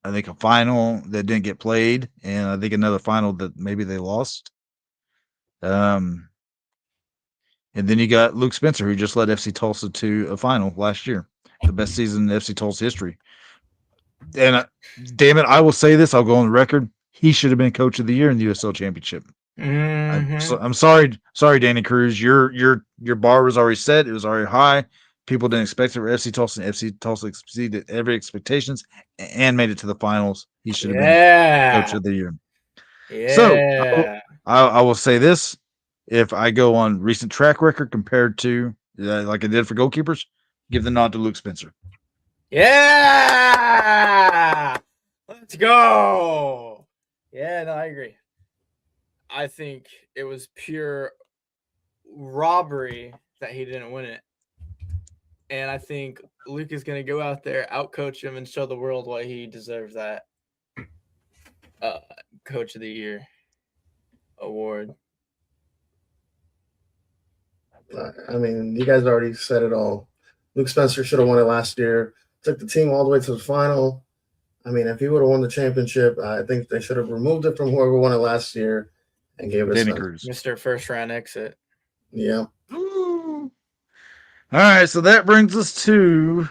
S5: I think, a final that didn't get played, and I think another final that maybe they lost. And then you got Luke Spencer, who just led FC Tulsa to a final last year, the best season in FC Tulsa history. And damn it, I will say this. I'll go on the record. He should have been coach of the year in the USL Championship.
S4: Mm-hmm.
S5: I'm sorry, Danny Cruz. Your bar was already set. It was already high. People didn't expect it for FC Tulsa. And FC Tulsa exceeded every expectations and made it to the finals. He should have been coach of the year.
S4: Yeah.
S5: So I will say this: if I go on recent track record compared to like I did for goalkeepers, give the nod to Luke Spencer.
S4: Yeah, let's go. Yeah, no, I agree. I think it was pure robbery that he didn't win it. And I think Luke is going to go out there, outcoach him, and show the world why he deserves that Coach of the Year award.
S3: I mean, you guys already said it all. Luke Spencer should have won it last year. Took the team all the way to the final. I mean, if he would have won the championship, I think they should have removed it from whoever won it last year and gave it
S5: Danny
S3: to
S5: Cruz.
S4: Mr. First Round Exit.
S3: Yeah.
S5: All right, so that brings us to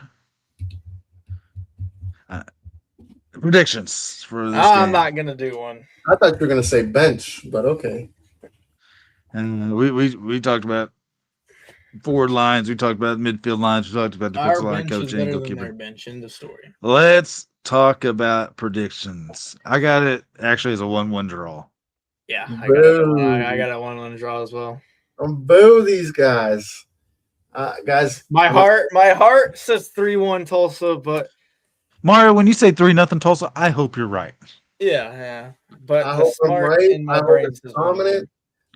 S5: predictions for this game.
S4: I'm not gonna do one.
S3: I thought you were gonna say bench, but okay.
S5: And we talked about forward lines. We talked about midfield lines. We talked about defensive line coaching and goalkeeper.
S4: Their bench in the story.
S5: Let's talk about predictions. I got it actually as a 1-1 draw.
S4: Yeah, I got a 1-1 draw as well.
S3: Boo these guys. Guys,
S4: my heart says 3-1 Tulsa, but
S5: Mario, when you say 3-0 Tulsa, I hope you're right.
S4: Yeah. But
S3: I hope I'm right. I hope it's dominant.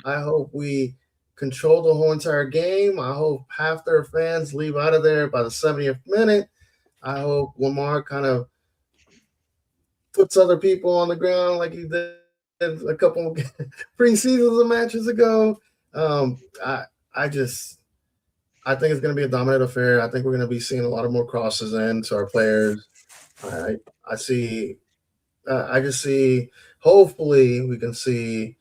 S3: I hope we control the whole entire game. I hope half their fans leave out of there by the 70th minute. I hope Lamar kind of puts other people on the ground like he did a couple of preseasons of matches ago. I think it's going to be a dominant affair. I think we're going to be seeing a lot of more crosses in to our players. I just see, hopefully we can see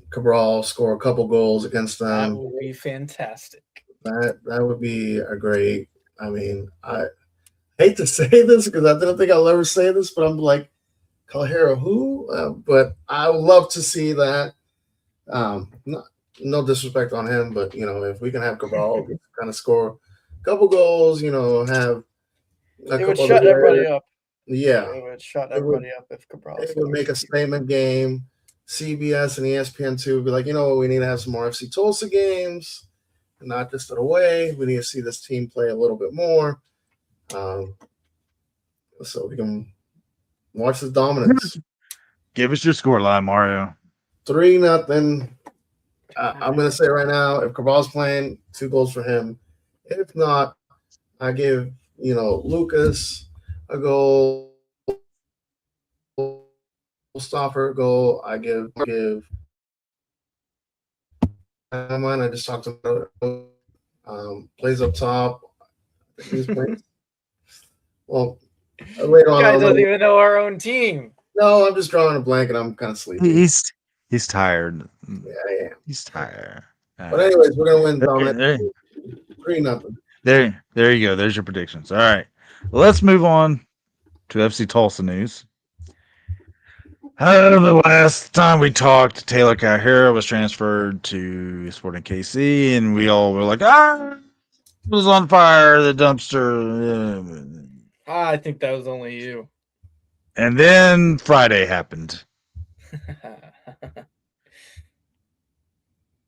S3: Cabral score a couple goals against them.
S4: That would be fantastic.
S3: That would be a great, I mean, I hate to say this because I didn't think I'll ever say this, but I'm like, Calahera who? But I would love to see that. No disrespect on him, but, if we can have Cabral kind of score a couple goals, have a
S4: it would shut everybody up.
S3: Yeah.
S4: It would shut everybody up if Cabral.
S3: It would make a statement game. CBS and ESPN2 would be like, we need to have some more FC Tulsa games, not just an away. We need to see this team play a little bit more. So we can watch the dominance.
S5: Give us your scoreline, Mario.
S3: 3-0. I'm going to say right now, if Cabal's playing, 2 goals for him. If not, I give, Lucas a goal, Stoffer a goal. I give. I just talked about it. Plays up top. He's playing. Well, later on.
S4: Guy doesn't even know our own team.
S3: No, I'm just drawing a blank and I'm kind of sleepy.
S5: He's tired.
S3: Yeah, I am.
S5: He's tired.
S3: But anyways, we're gonna win dominant 3-0.
S5: There you go. There's your predictions. All right. Let's move on to FC Tulsa news. The last time we talked, Taylor Kahira was transferred to Sporting KC, and we all were like, it was on fire, the dumpster.
S4: I think that was only you.
S5: And then Friday happened.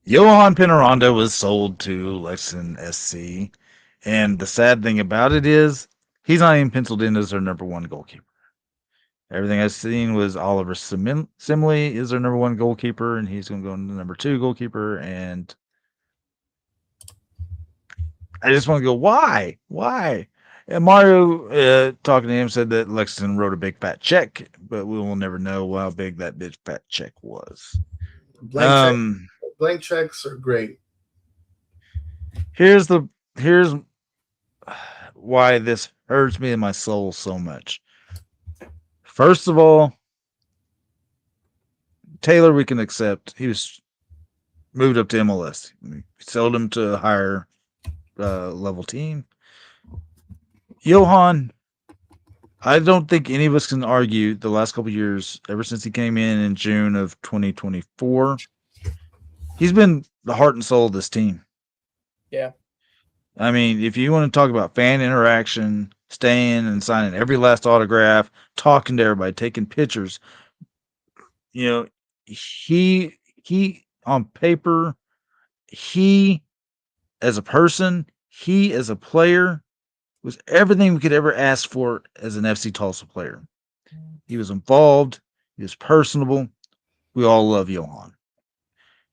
S5: Johan Penaranda was sold to Lexington SC, and the sad thing about it is he's not even penciled in as their number one goalkeeper. Everything I've seen was Oliver Simley is their number one goalkeeper, and he's going to go into the number two goalkeeper. And I just want to go, why? And Mario, talking to him, said that Lexington wrote a big fat check, but we will never know how big that big fat check was.
S3: Blank checks are great.
S5: Here's why this hurts me in my soul so much. First of all, Taylor we can accept. He was moved up to MLS. We sold him to a higher level team. Johan, I don't think any of us can argue the last couple of years, ever since he came in June of 2024, he's been the heart and soul of this team.
S4: Yeah.
S5: I mean, if you want to talk about fan interaction, staying and signing every last autograph, talking to everybody, taking pictures, he on paper, he as a person, he as a player was everything we could ever ask for as an FC Tulsa player. He was involved. He was personable. We all love Johan.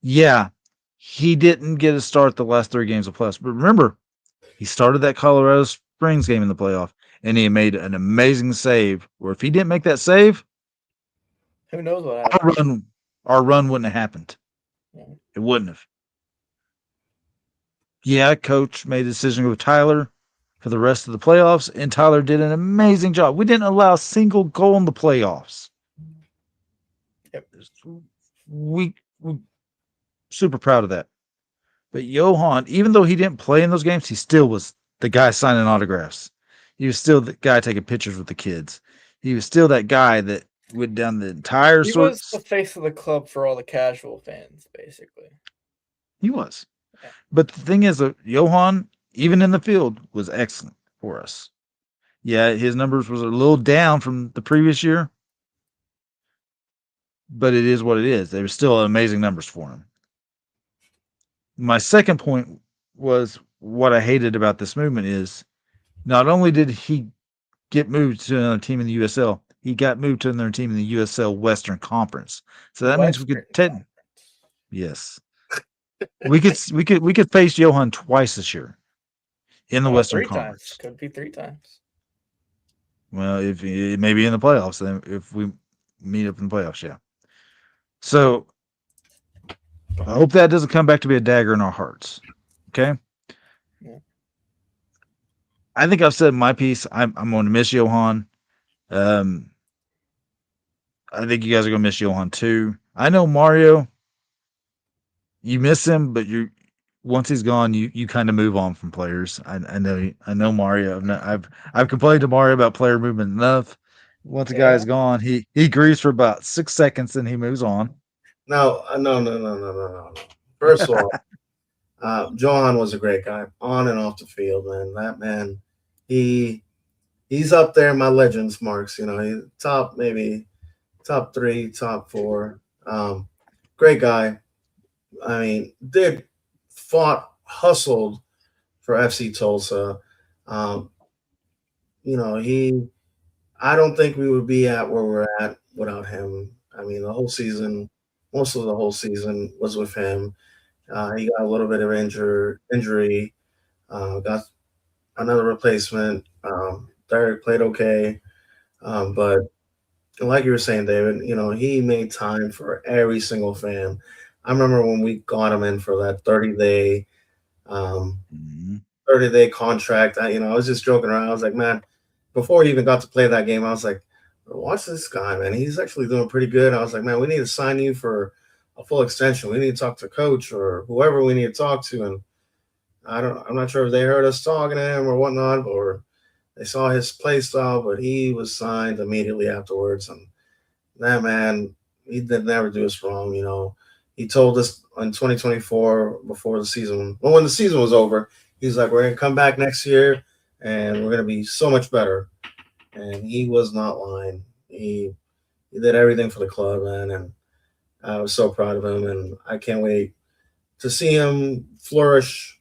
S5: Yeah, he didn't get a start the last 3 games of playoffs, but remember, he started that Colorado Springs game in the playoff, and he made an amazing save. Where if he didn't make that save,
S4: who knows what happened?
S5: Our run wouldn't have happened. Yeah. It wouldn't have. Yeah, coach made a decision with Tyler for the rest of the playoffs, and Tyler did an amazing job. We didn't allow a single goal in the playoffs.
S4: Yep.
S5: We super proud of that. But Johan, even though he didn't play in those games, he still was the guy signing autographs. He was still the guy taking pictures with the kids. He was still that guy that went down the entire
S4: He was the face of the club for all the casual fans, basically.
S5: He was. Yeah. But the thing is, Johan, even in the field, was excellent for us. Yeah, his numbers was a little down from the previous year, but it is what it is. They were still amazing numbers for him. My second point was what I hated about this movement is not only did he get moved to another team in the USL, he got moved to another team in the USL Western Conference. So that means we could yes. we could face Johan twice this year in the Western Conference.
S4: Could be 3 times.
S5: Well, if it may be in the playoffs, then if we meet up in the playoffs, yeah. So I hope that doesn't come back to be a dagger in our hearts. Okay. Yeah. I think I've said my piece. I'm going to miss Johan. I think you guys are going to miss Johan too. I know Mario. You miss him, but once he's gone, you kind of move on from players. I know Mario. I've complained to Mario about player movement enough. Once a guy's gone, he grieves for about 6 seconds and he moves on.
S3: No. First of all, Johan was a great guy on and off the field, man. That man, he's up there in my legends marks. He's top 3, top 4. Great guy. I mean, hustled for FC Tulsa. I don't think we would be at where we're at without him. I mean, most of the whole season was with him. He got a little bit of injury, got another replacement. Derek played okay. But like you were saying, David, he made time for every single fan. I remember when we got him in for that 30-day 30-day contract. I was just joking around. I was like, man, before he even got to play that game, I was like, watch this guy, man. He's actually doing pretty good. I was like, man, we need to sign you for a full extension. We need to talk to coach or whoever we need to talk to. And I'm not sure if they heard us talking to him or whatnot, or they saw his play style, but he was signed immediately afterwards. And that man, he did never do us wrong. He told us in 2024 before the season, when the season was over, he's like, we're going to come back next year and we're going to be so much better. And he was not lying. He did everything for the club, man. And I was so proud of him. And I can't wait to see him flourish,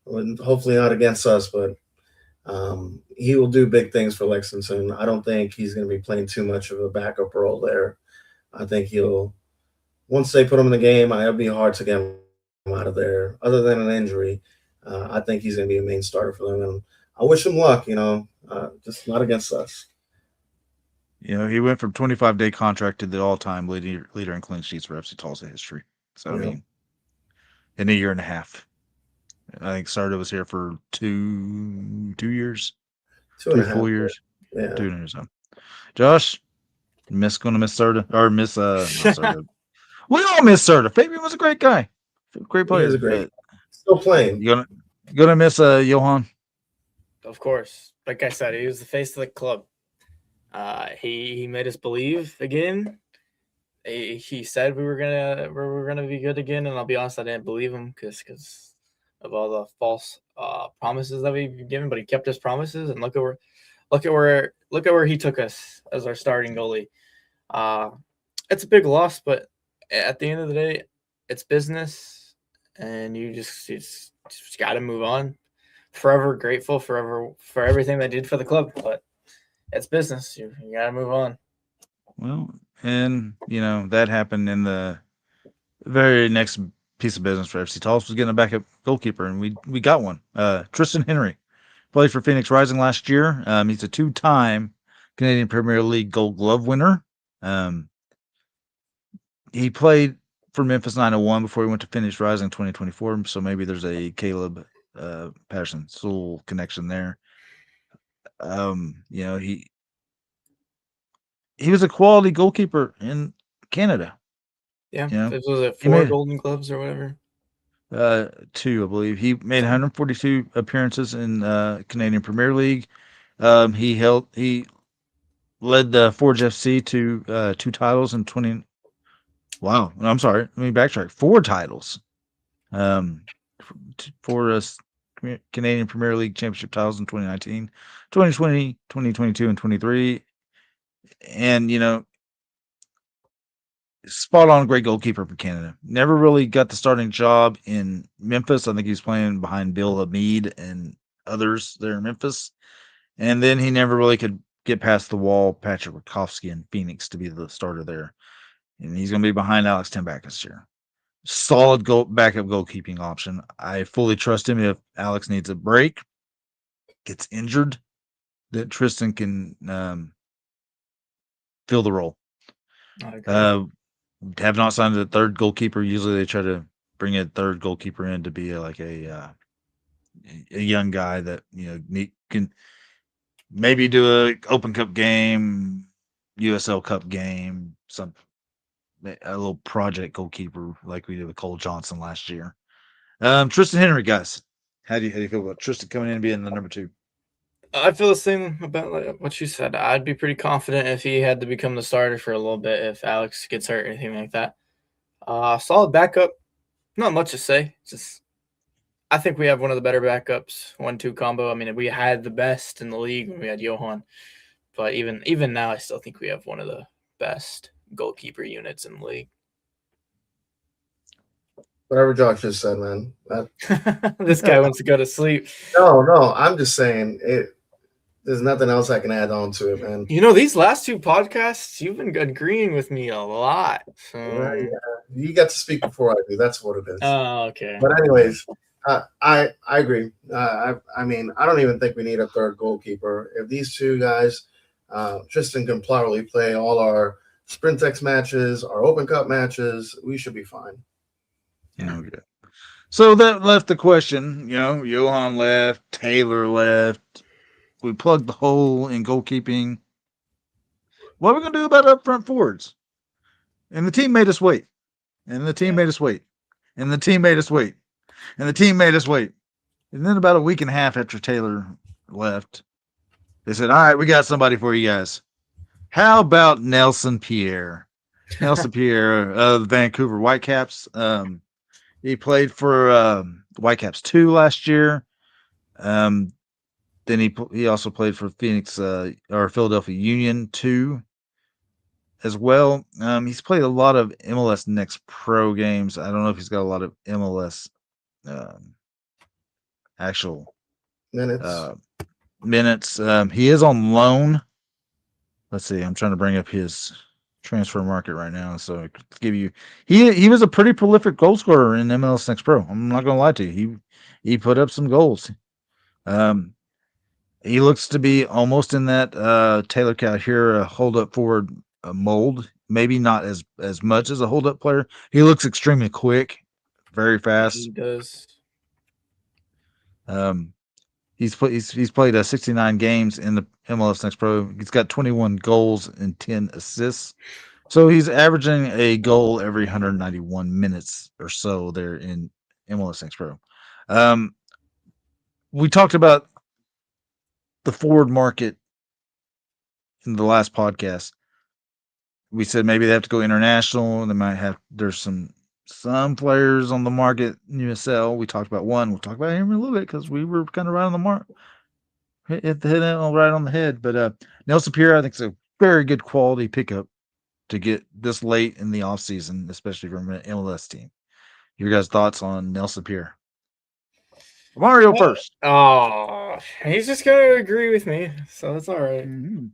S3: hopefully not against us, but he will do big things for Lexington. I don't think he's going to be playing too much of a backup role there. I think once they put him in the game, it'll be hard to get him out of there. Other than an injury, I think he's going to be a main starter for them. And I wish him luck, just not against us.
S5: He went from 25-day contract to the all-time leader in clean sheets for FC Tulsa history. So,
S3: Yeah.
S5: In a year and a half. I think Sarda was here for 2 years. 2 years.
S3: Yeah.
S5: 2 years. Josh, gonna miss Sarda or miss Sarda. We all miss Sarda. Fabian was a great guy. Great player.
S3: He is still playing.
S5: You gonna miss Johan?
S4: Of course. Like I said, he was the face of the club. He made us believe again. He said we were gonna be good again, and I'll be honest, I didn't believe him because of all the false promises that we've given. But he kept his promises, and look at where he took us as our starting goalie. It's a big loss, but at the end of the day, it's business, and you just got to move on. Forever grateful, for everything they did for the club, but it's business. You got to move on.
S5: Well, and that happened in the very next piece of business for FC Tulsa was getting a backup goalkeeper, and we got one. Tristan Henry played for Phoenix Rising last year. He's a 2-time Canadian Premier League Gold Glove winner. He played for Memphis 901 before he went to Phoenix Rising in 2024. So maybe there's a Caleb Patterson Sewell connection there. He was a quality goalkeeper in Canada.
S4: Yeah, was it 4 Golden Gloves or whatever?
S5: 2, I believe. He made 142 appearances in Canadian Premier League. He led the Forge FC to 2 titles in 20. Wow, I'm sorry. Let me backtrack. 4 titles. For Canadian Premier League Championship titles in 2019, 2020, 2022, and 23. And spot on great goalkeeper for Canada. Never really got the starting job in Memphis. I think he was playing behind Bill Hamid and others there in Memphis. And then he never really could get past the wall, Patrick Rakowski in Phoenix, to be the starter there. And he's going to be behind Alex Tembak this year. Solid backup goalkeeping option. I fully trust him if Alex needs a break, gets injured, that Tristan can fill the role. Have not signed a third goalkeeper. Usually they try to bring a third goalkeeper in to be a young guy that can maybe do a Open Cup game, USL Cup game, a little project goalkeeper like we did with Cole Johnson last year. Tristan Henry, guys, how do you feel about Tristan coming in and being the number 2?
S4: I feel the same about what you said. I'd be pretty confident if he had to become the starter for a little bit, if Alex gets hurt or anything like that. Solid backup. Not much to say. Just I think we have one of the better backups, 1-2 combo. I mean, we had the best in the league when we had Johan. But even now, I still think we have one of the best goalkeeper units in the league.
S3: Whatever Josh just said, man.
S4: This guy wants to go to sleep.
S3: No, I'm just saying there's nothing else I can add on to it, man.
S4: These last 2 podcasts, you've been agreeing with me a lot. So.
S3: Yeah. You got to speak before I do. That's what it is.
S4: Oh, okay.
S3: But anyways, I agree. I mean, I don't even think we need a third goalkeeper. If these 2 guys, Tristan can probably play all our Sprintex matches, our Open Cup matches, we should be fine.
S5: Okay. So that left the question, Johan left, Taylor left. We plugged the hole in goalkeeping. What are we going to do about up front forwards? And the team made us wait. And the team made us wait. And the team made us wait. And the team made us wait. And then about a week and a half after Taylor left, they said, all right, we got somebody for you guys. How about Nelson Pierre? Nelson Pierre of the Vancouver Whitecaps. He played for Whitecaps 2 last year. Then he also played for Philadelphia Union 2 as well. He's played a lot of MLS Next Pro games. I don't know if he's got a lot of MLS actual minutes. He is on loan. Let's see. I'm trying to bring up his transfer market right now, so I could give you. He was a pretty prolific goal scorer in MLS Next Pro. I'm not going to lie to you. He put up some goals. He looks to be almost in that Taylor Calhoun hold up forward mold. Maybe not as much as a hold up player. He looks extremely quick, very fast.
S4: He does.
S5: He's played 69 games in the MLS Next Pro. He's got 21 goals and 10 assists. So he's averaging a goal every 191 minutes or so there in MLS Next Pro. We talked about the forward market in the last podcast. We said maybe they have to go international. There's some players on the market in USL. We talked about one. We'll talk about him in a little bit because we were kind of right on the mark. Hit the head right on the head. But Nelson Pierre, I think, is a very good quality pickup to get this late in the offseason, especially from an MLS team. Your guys' thoughts on Nelson Pierre? Mario first.
S4: Oh, he's just going to agree with me, so that's all right.
S3: Mm-hmm.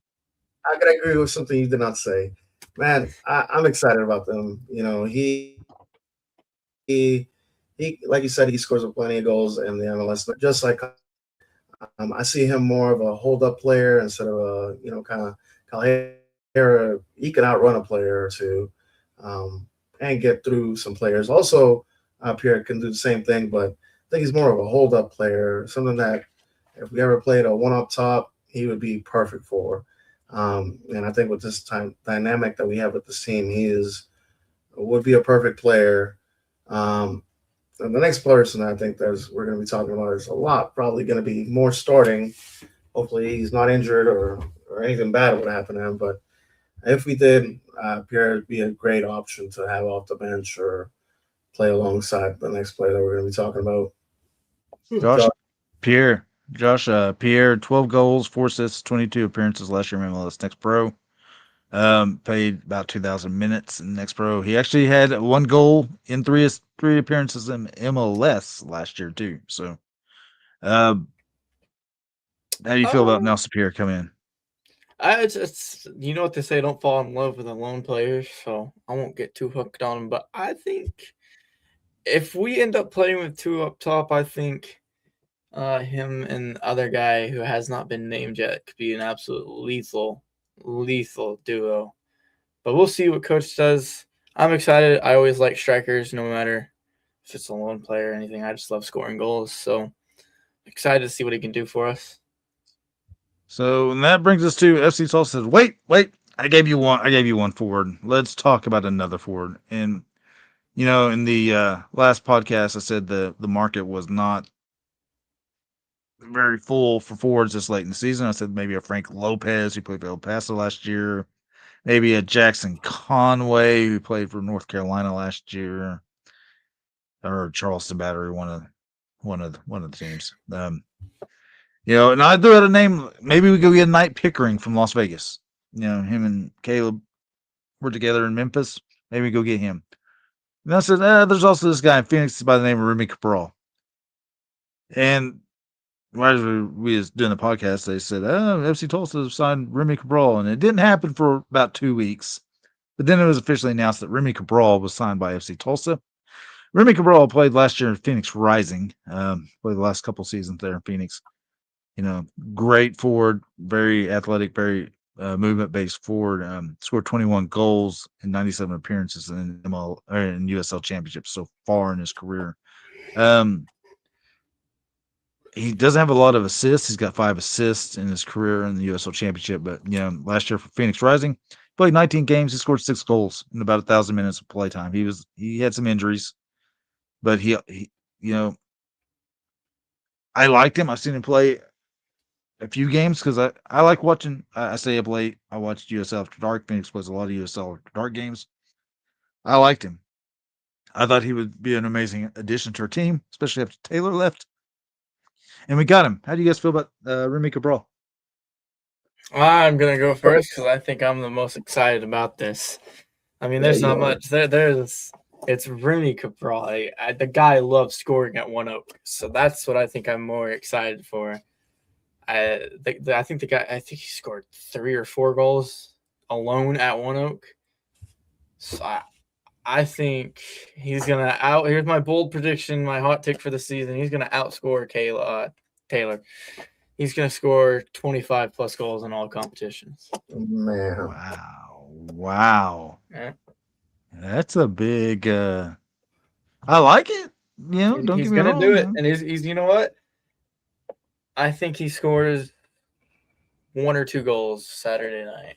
S3: I can agree with something you did not say. Man, I'm excited about them. He like you said, he scores plenty of goals in the MLS. But just like I see him more of a hold-up player instead of a kind of Calhoun. He can outrun a player or two and get through some players. Also, Pierre can do the same thing, but I think he's more of a hold-up player, something that if we ever played a one-up top, he would be perfect for. And I think with this dynamic that we have with this team, would be a perfect player. And the next person I think we're going to be talking about is a lot probably going to be more starting. Hopefully he's not injured or anything bad would happen to him. But if we did, Pierre would be a great option to have off the bench or play alongside the next player that we're going to be talking about.
S5: Josh Pierre, 12 goals, 4 assists, 22 appearances last year in MLS Next Pro. Played about 2,000 minutes in Next Pro. He actually had 1 goal in 3 appearances in MLS last year too. So, how do you feel about Nelson Pierre coming in?
S4: It's you know what they say, don't fall in love with a lone player, so I won't get too hooked on him. But I think if we end up playing with 2 up top, I think him and the other guy who has not been named yet could be an absolute lethal duo. But we'll see what coach does. I'm excited. I always like strikers, no matter if it's a lone player or anything. I just love scoring goals. So excited to see what he can do for us.
S5: So and that brings us to FC Tulsa. Wait, I gave you one forward. Let's talk about another forward. And in the last podcast, I said the market was not very full for forwards this late in the season. I said maybe a Frank Lopez who played for El Paso last year, maybe a Jackson Conway who played for North Carolina last year, or Charleston Battery, one of the teams. And I threw out a name. Maybe we go get Knight Pickering from Las Vegas. Him and Caleb were together in Memphis. Maybe we go get him. And I said, there's also this guy in Phoenix by the name of Remy Cabral. And right as we was doing the podcast, they said, FC Tulsa signed Remy Cabral. And it didn't happen for about 2 weeks. But then it was officially announced that Remy Cabral was signed by FC Tulsa. Remy Cabral played last year in Phoenix Rising. Played the last couple seasons there in Phoenix. Great forward, very athletic, very movement-based forward. Scored 21 goals in 97 appearances in USL championships so far in his career. He doesn't have a lot of assists. He's got 5 assists in his career in the USL Championship. But last year for Phoenix Rising, played 19 games. He scored 6 goals in about 1,000 minutes of play time. He had some injuries, but he I liked him. I've seen him play a few games because I like watching. I stay up late. I watched USL After Dark. Phoenix plays a lot of USL After Dark games. I liked him. I thought he would be an amazing addition to our team, especially after Taylor left. And we got him. How do you guys feel about Remy Cabral?
S4: I'm gonna go first because I think I'm the most excited about this. I mean, there's not much. It's Remy Cabral. The guy loves scoring at One Oak, so that's what I think I'm more excited for. I think he scored 3 or 4 goals alone at One Oak. So I think he's gonna Here's my bold prediction, my hot take for the season. He's gonna outscore Taylor. He's gonna score 25 plus goals in all competitions.
S3: Man,
S5: wow.
S4: Yeah.
S5: That's a big. I like it. Don't get me wrong.
S4: He's gonna do it, and he's. You know what? I think he scores 1 or 2 goals Saturday night.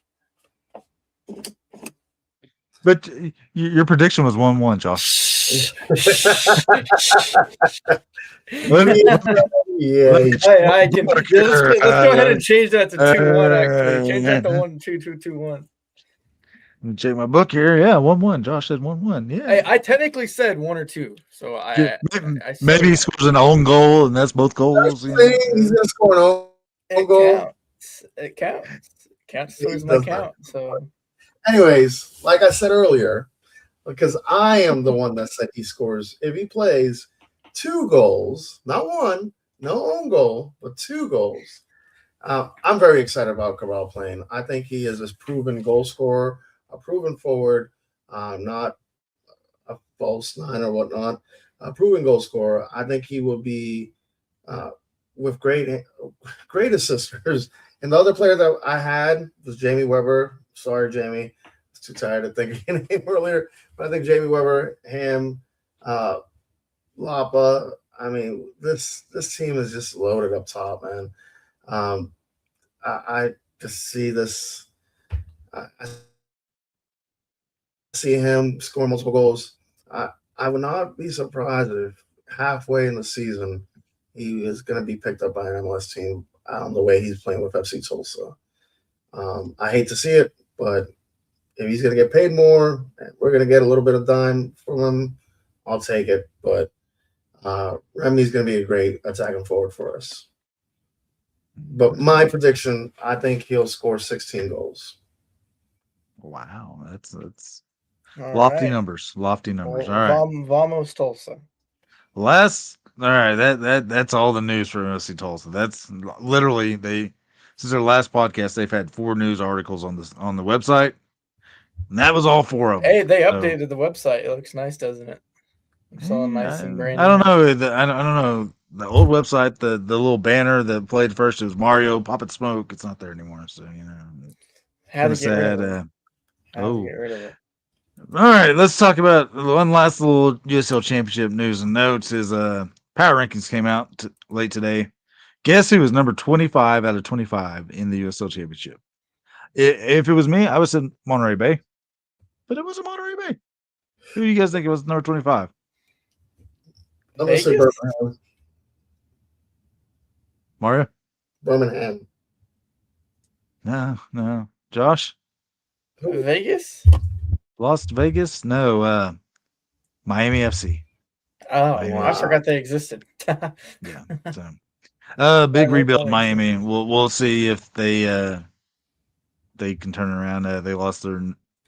S5: But your prediction was 1-1, Josh.
S4: I can. Let's go ahead and change that to 2-1. Actually, change that to 1-2-2-2-1.
S5: Let me check my book here. Yeah, 1-1. Josh said 1-1. Yeah.
S4: I technically said 1 or 2, so
S5: maybe he scores an own goal, and that's both goals.
S3: He's gonna score an own goal.
S4: It counts towards my count. So,
S3: anyways, like I said earlier, because I am the one that said he scores if he plays 2 goals, not 1, no own goal, but 2 goals. I'm very excited about Cabral playing. I think he is a proven goal scorer, a proven forward, not a false 9 or whatnot, a proven goal scorer. I think he will be with great assisters. And the other player that I had was Jamie Weber. Sorry, Jamie. I was too tired of thinking your name earlier. But I think Jamie Weber, him, Lapa. I mean, this team is just loaded up top, man. I just see this. I see him score multiple goals. I would not be surprised if halfway in the season he is going to be picked up by an MLS team the way he's playing with FC Tulsa. I hate to see it, but if he's going to get paid more, we're going to get a little bit of dime from him. I'll take it. But Remy's going to be a great attacking forward for us. But my prediction, I think he'll score 16 goals.
S5: Wow, that's lofty numbers. Lofty numbers. All right.
S4: Vamos Tulsa.
S5: All right. That's all the news for FC Tulsa. That's literally since their last podcast, they've had 4 news articles on the website, and that was all 4 of them.
S4: Hey, they updated the website. It looks nice, doesn't it? It's all nice and brand new.
S5: I don't know. I don't know. The old website, the little banner that played first, it was Mario Pop It Smoke. It's not there anymore. So
S4: Had to get
S5: sad.
S4: rid of it.
S5: All right, let's talk about one last little USL Championship news and notes. Is power rankings came out late today. Guess who was number 25 out of 25 in the USL Championship? If it was me, I would say Monterey Bay, but it wasn't Monterey Bay. Who do you guys think it was number 25?
S3: I'm going to say Birmingham.
S5: Mario?
S3: Birmingham.
S5: No. Josh?
S4: Vegas?
S5: Las Vegas? No. Miami FC.
S4: Oh,
S5: Miami.
S4: I forgot they existed.
S5: Yeah. So, big rebuild in Miami. We'll see if they can turn around. They lost their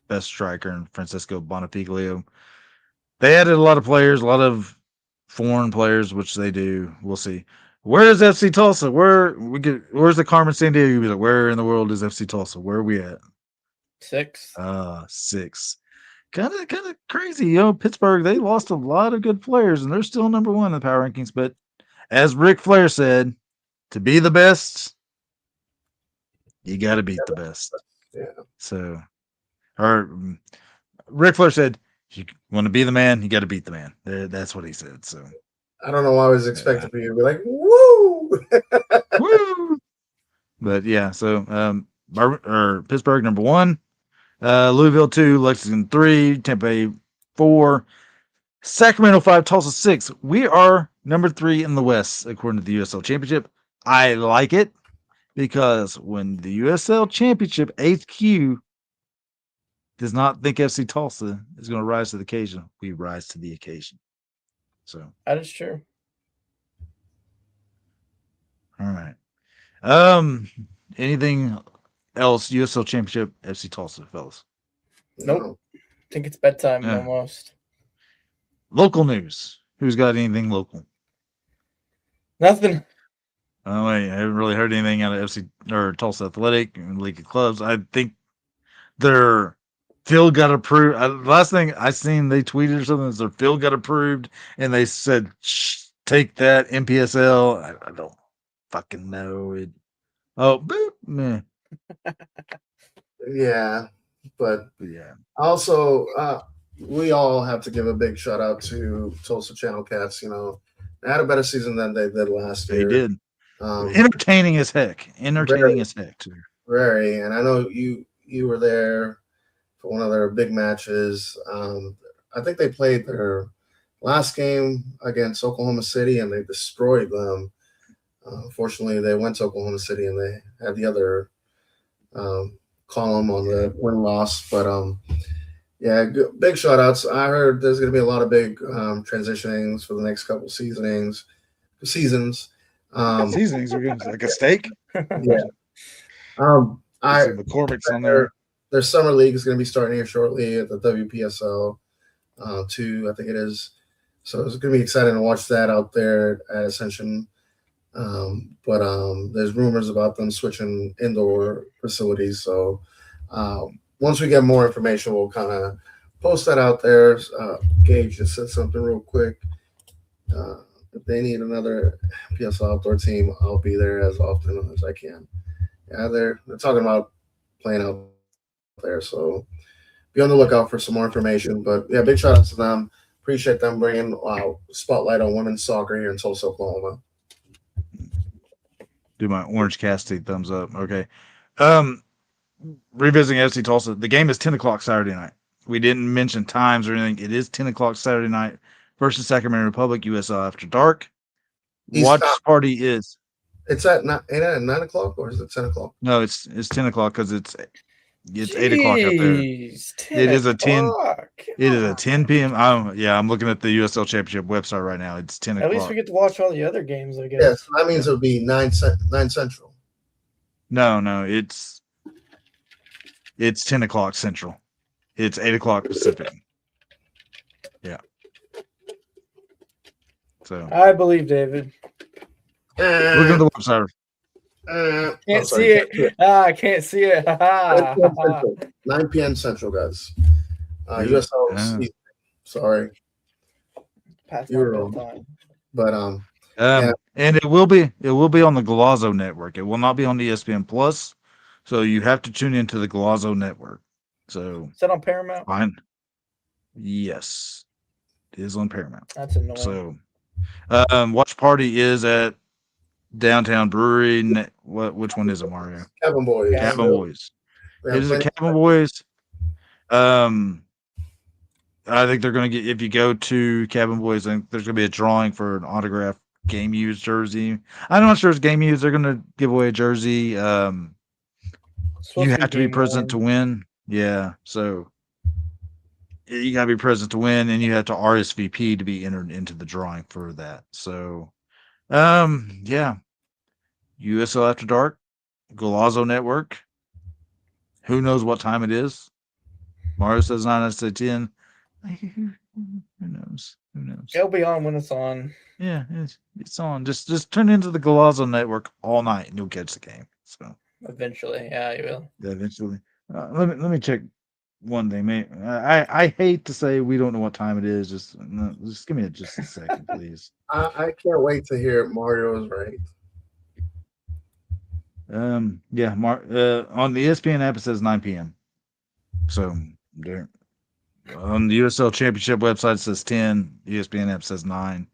S5: best striker, Francisco Bonafiglio. They added a lot of players, a lot of foreign players, which they do. We'll see. Where is FC Tulsa? Where's the Carmen Sandiego? Where in the world is FC Tulsa? Where are we at?
S4: 6.
S5: 6. Kind of crazy. Pittsburgh, they lost a lot of good players, and they're still number 1 in the power rankings. But as Ric Flair said, to be the best, you got to beat the best.
S3: Yeah.
S5: So, or Ric Flair said, you want to be the man, you got to beat the man. That's what he said. So
S3: I don't know why I was expecting for you to be like, woo!
S5: Woo! But yeah, so Pittsburgh number 1, Louisville 2, Lexington 3, Tampa Bay 4, Sacramento 5, Tulsa 6. We are number 3 in the West according to the USL Championship. I like it because when the USL Championship HQ does not think FC Tulsa is going to rise to the occasion, we rise to the occasion. So
S4: that is true.
S5: All right. Anything else? USL Championship, FC Tulsa, fellas.
S4: Nope. I think it's bedtime almost.
S5: Local news. Who's got anything local?
S4: Nothing.
S5: Oh, wait, I haven't really heard anything out of FC or Tulsa Athletic and League of Clubs. I think their field got approved. Last thing I seen, they tweeted or something, is their field got approved, and they said, take that, NPSL. I don't fucking know it. Oh, boop, meh.
S3: Yeah, but
S5: yeah.
S3: Also, we all have to give a big shout out to Tulsa Channel Cats. You know, they had a better season than they did last year.
S5: They did. Entertaining as heck. Entertaining as heck, too.
S3: Very, and I know you were there for one of their big matches. I think they played their last game against Oklahoma City, and they destroyed them. Unfortunately, they went to Oklahoma City, and they had the other column on the win-loss. But, yeah, big shout-outs. I heard there's going to be a lot of big transitionings for the next couple seasons.
S5: Seasonings are going to like a steak?
S3: Yeah.
S5: McCormick's on there.
S3: Their summer league is going to be starting here shortly at the WPSL 2, I think it is. So it's going to be exciting to watch that out there at Ascension. But there's rumors about them switching indoor facilities. So once we get more information, we'll kind of post that out there. Gage just said something real quick. If they need another PSL outdoor team, I'll be there as often as I can. Yeah, they're talking about playing out there. So be on the lookout for some more information. But yeah, big shout out to them. Appreciate them bringing spotlight on women's soccer here in Tulsa, Oklahoma.
S5: Do my Orange Cassidy thumbs up. Okay. Revisiting FC Tulsa. The game is 10 o'clock Saturday night. We didn't mention times or anything. It is 10 o'clock Saturday night versus Sacramento Republic, USL After Dark. Watch party is.
S3: It's at 9 o'clock or is it 10 o'clock?
S5: No, it's 10 o'clock because it's 8 o'clock up there. It is a 10. It is a 10 p.m. I'm looking at the USL Championship website right now. It's 10 o'clock.
S4: At least we get to watch all the other games, I guess.
S3: Yeah, so that means it would be 9 Central.
S5: No, it's 10 o'clock Central. It's 8 o'clock Pacific. Yeah. So
S4: I believe David.
S5: Look at the website.
S4: Can't see it. I can't see it.
S3: 9 p.m. Central, guys. USL. Sorry.
S4: Past
S3: time. But
S5: and it will be on the Golazo network. It will not be on ESPN Plus. So you have to tune into the Golazo network. So
S4: is that on Paramount?
S5: Fine. Yes. It is on Paramount.
S4: That's annoying.
S5: So watch party is at Downtown Brewery. Which one is it, Mario?
S3: Cabin Boys.
S5: Cabin Boys. It is a Cabin Boys. I think they're going to get, if you go to Cabin Boys, I think there's going to be a drawing for an autographed Game Used jersey. I'm not sure it's Game Used. They're going to give away a jersey. You have to be present to win. Yeah. So you got to be present to win, and you have to RSVP to be entered into the drawing for that. So, yeah. USL After Dark, Golazo Network. Who knows what time it is? Mario says 9, I say 10. Who knows? Who knows?
S4: It'll be on when it's on.
S5: Yeah, it's on. Just turn into the Golazo Network all night, and you'll catch the game. So
S4: eventually, yeah, you will.
S5: Yeah, eventually. Let me check one thing. I hate to say we don't know what time it is. Just give me just a second, please.
S3: I can't wait to hear Mario is right.
S5: On the ESPN app it says 9 p.m. So there. On the USL Championship website it says 10. ESPN app says 9.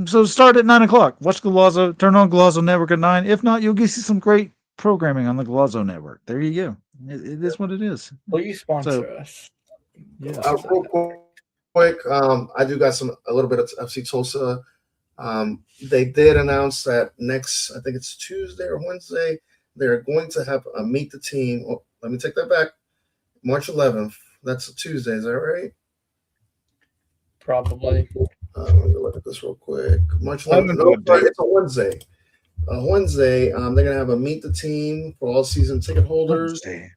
S5: So start at 9:00. Watch Golazo. Turn on Golazo Network at 9. If not, you'll get some great programming on the Golazo Network. There you go. It is what it is.
S4: Will you sponsor us?
S5: Yeah.
S3: Real quick, I do got a little bit of FC Tulsa. They did announce that next, I think it's Tuesday or Wednesday, they're going to have a meet the team. Oh, let me take that back. March 11th. That's a Tuesday. Is that right?
S4: Probably.
S3: Let me look at this real quick. March 11th. No, it's a Wednesday. Wednesday, they're going to have a meet the team for all season ticket holders.
S5: Wednesday.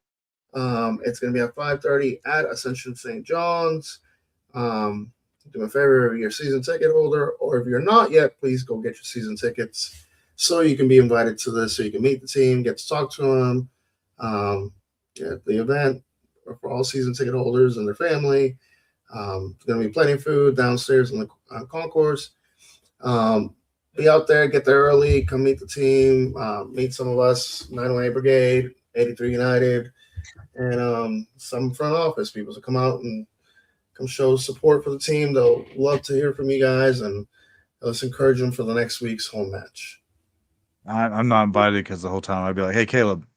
S3: It's going to be at 5:30 at Ascension St. John's. Do me a favor, if you're a season ticket holder, or if you're not yet, please go get your season tickets so you can be invited to this, so you can meet the team, get to talk to them. The event for all season ticket holders and their family. There's going to be plenty of food downstairs in the concourse. Be out there, get there early, come meet the team, meet some of us, 908 Brigade, 83 United, and some front office people to come out and come show support for the team. They'll love to hear from you guys, and let's encourage them for the next week's home match.
S5: I'm not invited because the whole time I'd be like, "Hey, Caleb,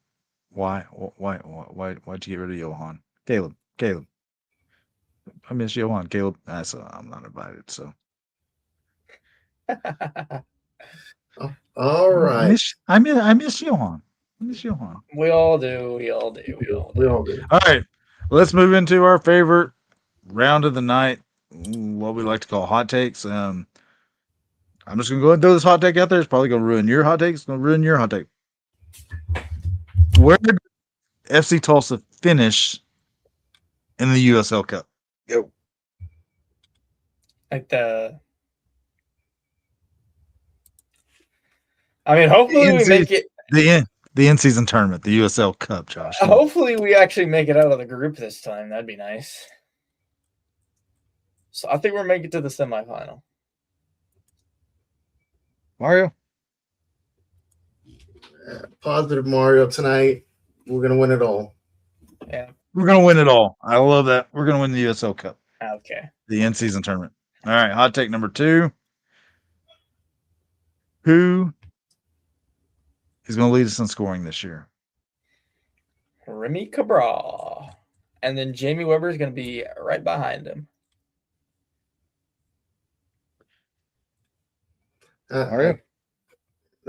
S5: why'd you get rid of Johan? Caleb, I miss Johan. Caleb." So I'm not invited. So.
S3: All right.
S5: I miss Johan.
S4: We all do.
S5: All right. Let's move into our favorite round of the night, what we like to call hot takes. I'm just going to go ahead and throw this hot take out there. It's probably going to ruin your hot take. It's going to ruin your hot take. Where did FC Tulsa finish in the USL Cup? Go.
S4: Like hopefully we make it.
S5: The in-season tournament, the USL Cup, Josh.
S4: Hopefully we actually make it out of the group this time. That'd be nice. So I think we're making it to the semifinal.
S5: Mario?
S3: Positive Mario tonight. We're going to win it all.
S4: Yeah.
S5: We're going to win it all. I love that. We're going to win the USL Cup.
S4: Okay.
S5: The in-season tournament. All right, hot take number 2. Who is going to lead us in scoring this year?
S4: Remy Cabral. And then Jamie Weber is going to be right behind him.
S5: Mario?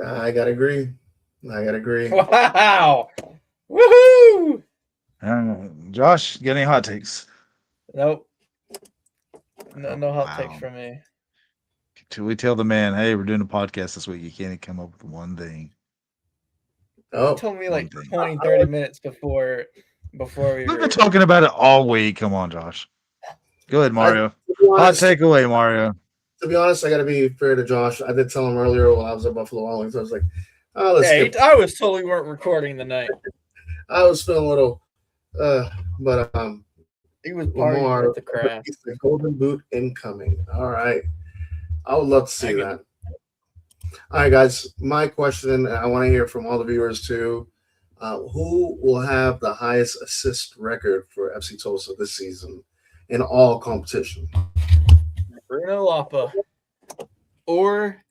S3: I got to agree.
S4: Wow. Woohoo!
S5: Josh, get any hot takes?
S4: Nope. No hot takes from me.
S5: Till we tell the man, hey, we're doing a podcast this week, you can't even come up with one thing.
S3: Oh,
S4: You told me like 20, 30 minutes before we
S5: We've been talking about it all week. Come on, Josh. Go ahead, Mario. Hot take away, Mario.
S3: To be honest, I got to be fair to Josh. I did tell him earlier while I was at Buffalo Wild Wings. I was like, "Oh, let's."
S4: Hey, I was totally weren't recording the night.
S3: I was feeling a little, but
S4: He was partying with the crowd.
S3: The Golden Boot incoming. All right, I would love to see that. All right, guys. My question, and I want to hear from all the viewers too. Who will have the highest assist record for FC Tulsa this season in all competition?
S4: Bruno Lapa or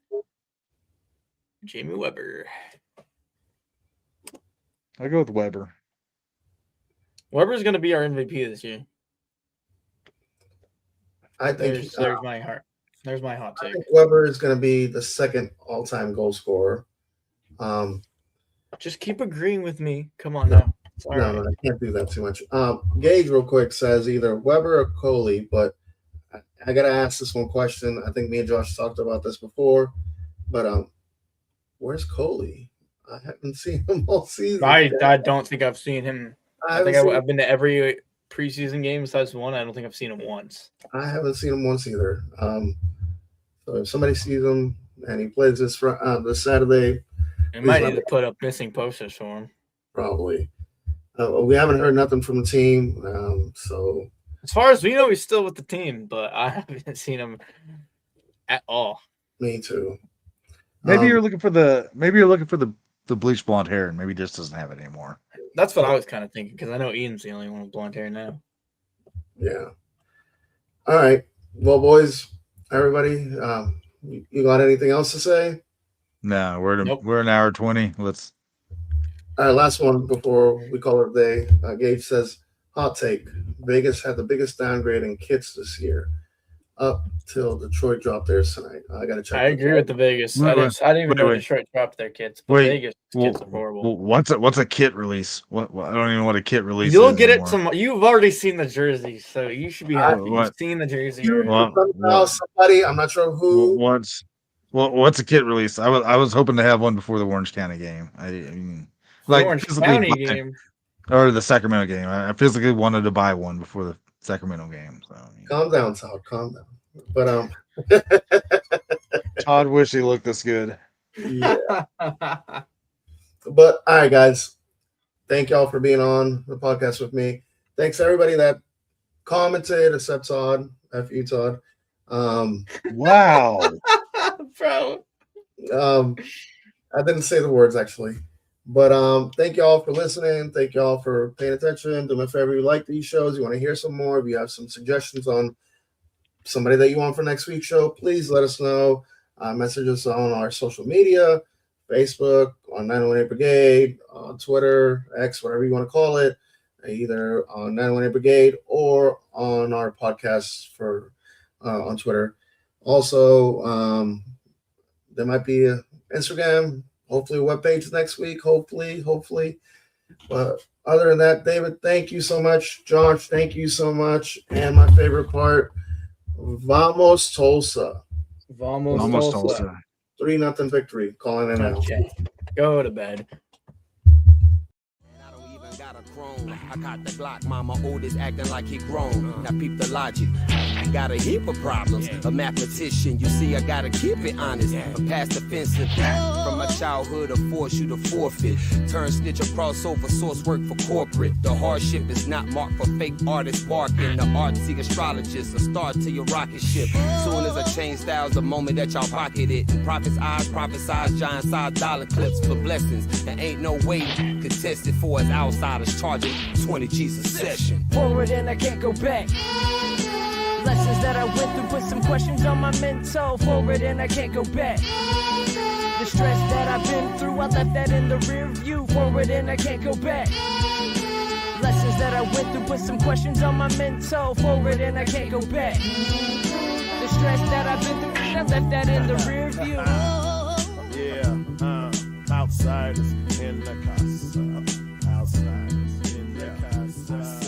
S4: Jamie Weber.
S5: I'll go with Weber.
S4: Weber's going to be our MVP this year.
S3: I think
S4: there's my heart. There's my hot take.
S3: I think Weber is going to be the second all-time goal scorer.
S4: Just keep agreeing with me. Come on now.
S3: No, I can't do that too much. Gage, real quick, says either Weber or Coley, but I got to ask this one question. I think me and Josh talked about this before, but where's Coley? I haven't seen him all season.
S4: I don't think I've seen him. I think I've been to every preseason game besides one. I don't think I've seen him once.
S3: I haven't seen him once either. So if somebody sees him and he plays this Saturday,
S4: we might need to put up missing posters for him.
S3: Probably. We haven't heard nothing from the team, so.
S4: As far as we know, he's still with the team, but I haven't seen him at all.
S3: Me too.
S5: Maybe you're looking for the bleach blonde hair, and maybe he just doesn't have it anymore.
S4: That's what I was kind of thinking, because I know Ian's the only one with blonde hair now.
S3: Yeah. All right. Well, boys, everybody, You got anything else to say?
S5: No, we're an hour 20. Let's.
S3: All right, last one before we call it a day. Gage says, hot take. Vegas had the biggest downgrade in kits this year. Up till Detroit dropped theirs tonight. I got to check.
S4: I agree with the Vegas. I didn't even know Detroit dropped their kits. But Vegas kits are horrible.
S5: What's a kit release? What I don't even know what a kit release
S4: You'll
S5: is
S4: get
S5: anymore.
S4: it tomorrow. You've already seen the jersey, so you should be happy. You've seen the jersey.
S3: Somebody, I'm not sure who.
S5: What's a kit release? I was hoping to have one before the Orange County game. I mean, like
S4: Orange County game
S5: or the Sacramento game. I physically wanted to buy one before the Sacramento game. So
S3: calm down, Todd. Calm down. But
S5: Todd wish he looked this good.
S3: Yeah. But all right, guys. Thank y'all for being on the podcast with me. Thanks to everybody that commented, except Todd. F you, Todd.
S5: Wow.
S4: Bro.
S3: I didn't say the words actually. But thank y'all for listening. Thank y'all for paying attention. Do me a favor, if you like these shows, you want to hear some more, if you have some suggestions on somebody that you want for next week's show, please let us know. Message us on our social media, Facebook, on 918 Brigade, on Twitter, X, whatever you want to call it, either on 918 Brigade or on our podcast for on Twitter. Also, there might be an Instagram, hopefully a webpage next week, hopefully. But other than that, David, thank you so much. Josh, thank you so much. And my favorite part, Vamos Tulsa.
S4: Vamos Tulsa.
S3: 3-0 victory. Calling it out.
S4: Okay. Go to bed.
S2: I got the Glock, mama oldest acting like he grown. Now peep the logic. I got a heap of problems. A mathematician, you see, I gotta keep it honest. From past offensive, from my childhood, I force you to forfeit. Turn snitch across over source work for corporate. The hardship is not marked for fake artists barking. The artsy astrologist, a start to your rocket ship. Soon as I change styles, the moment that y'all pocket it. In prophets' eyes, prophesize giant size dollar clips for blessings. There ain't no way contested for us outsiders charging 20 G's a session.
S6: Forward and I can't go back. Lessons that I went through put some questions on my mental. Forward and I can't go back. The stress that I've been through, I left that in the rear view. Forward and I can't go back. Lessons that I went through put some questions on my mental. Forward and I can't go back. The stress that I've been through, I left that in the rear view.
S1: Outsiders in the casa. Outsiders in the casa.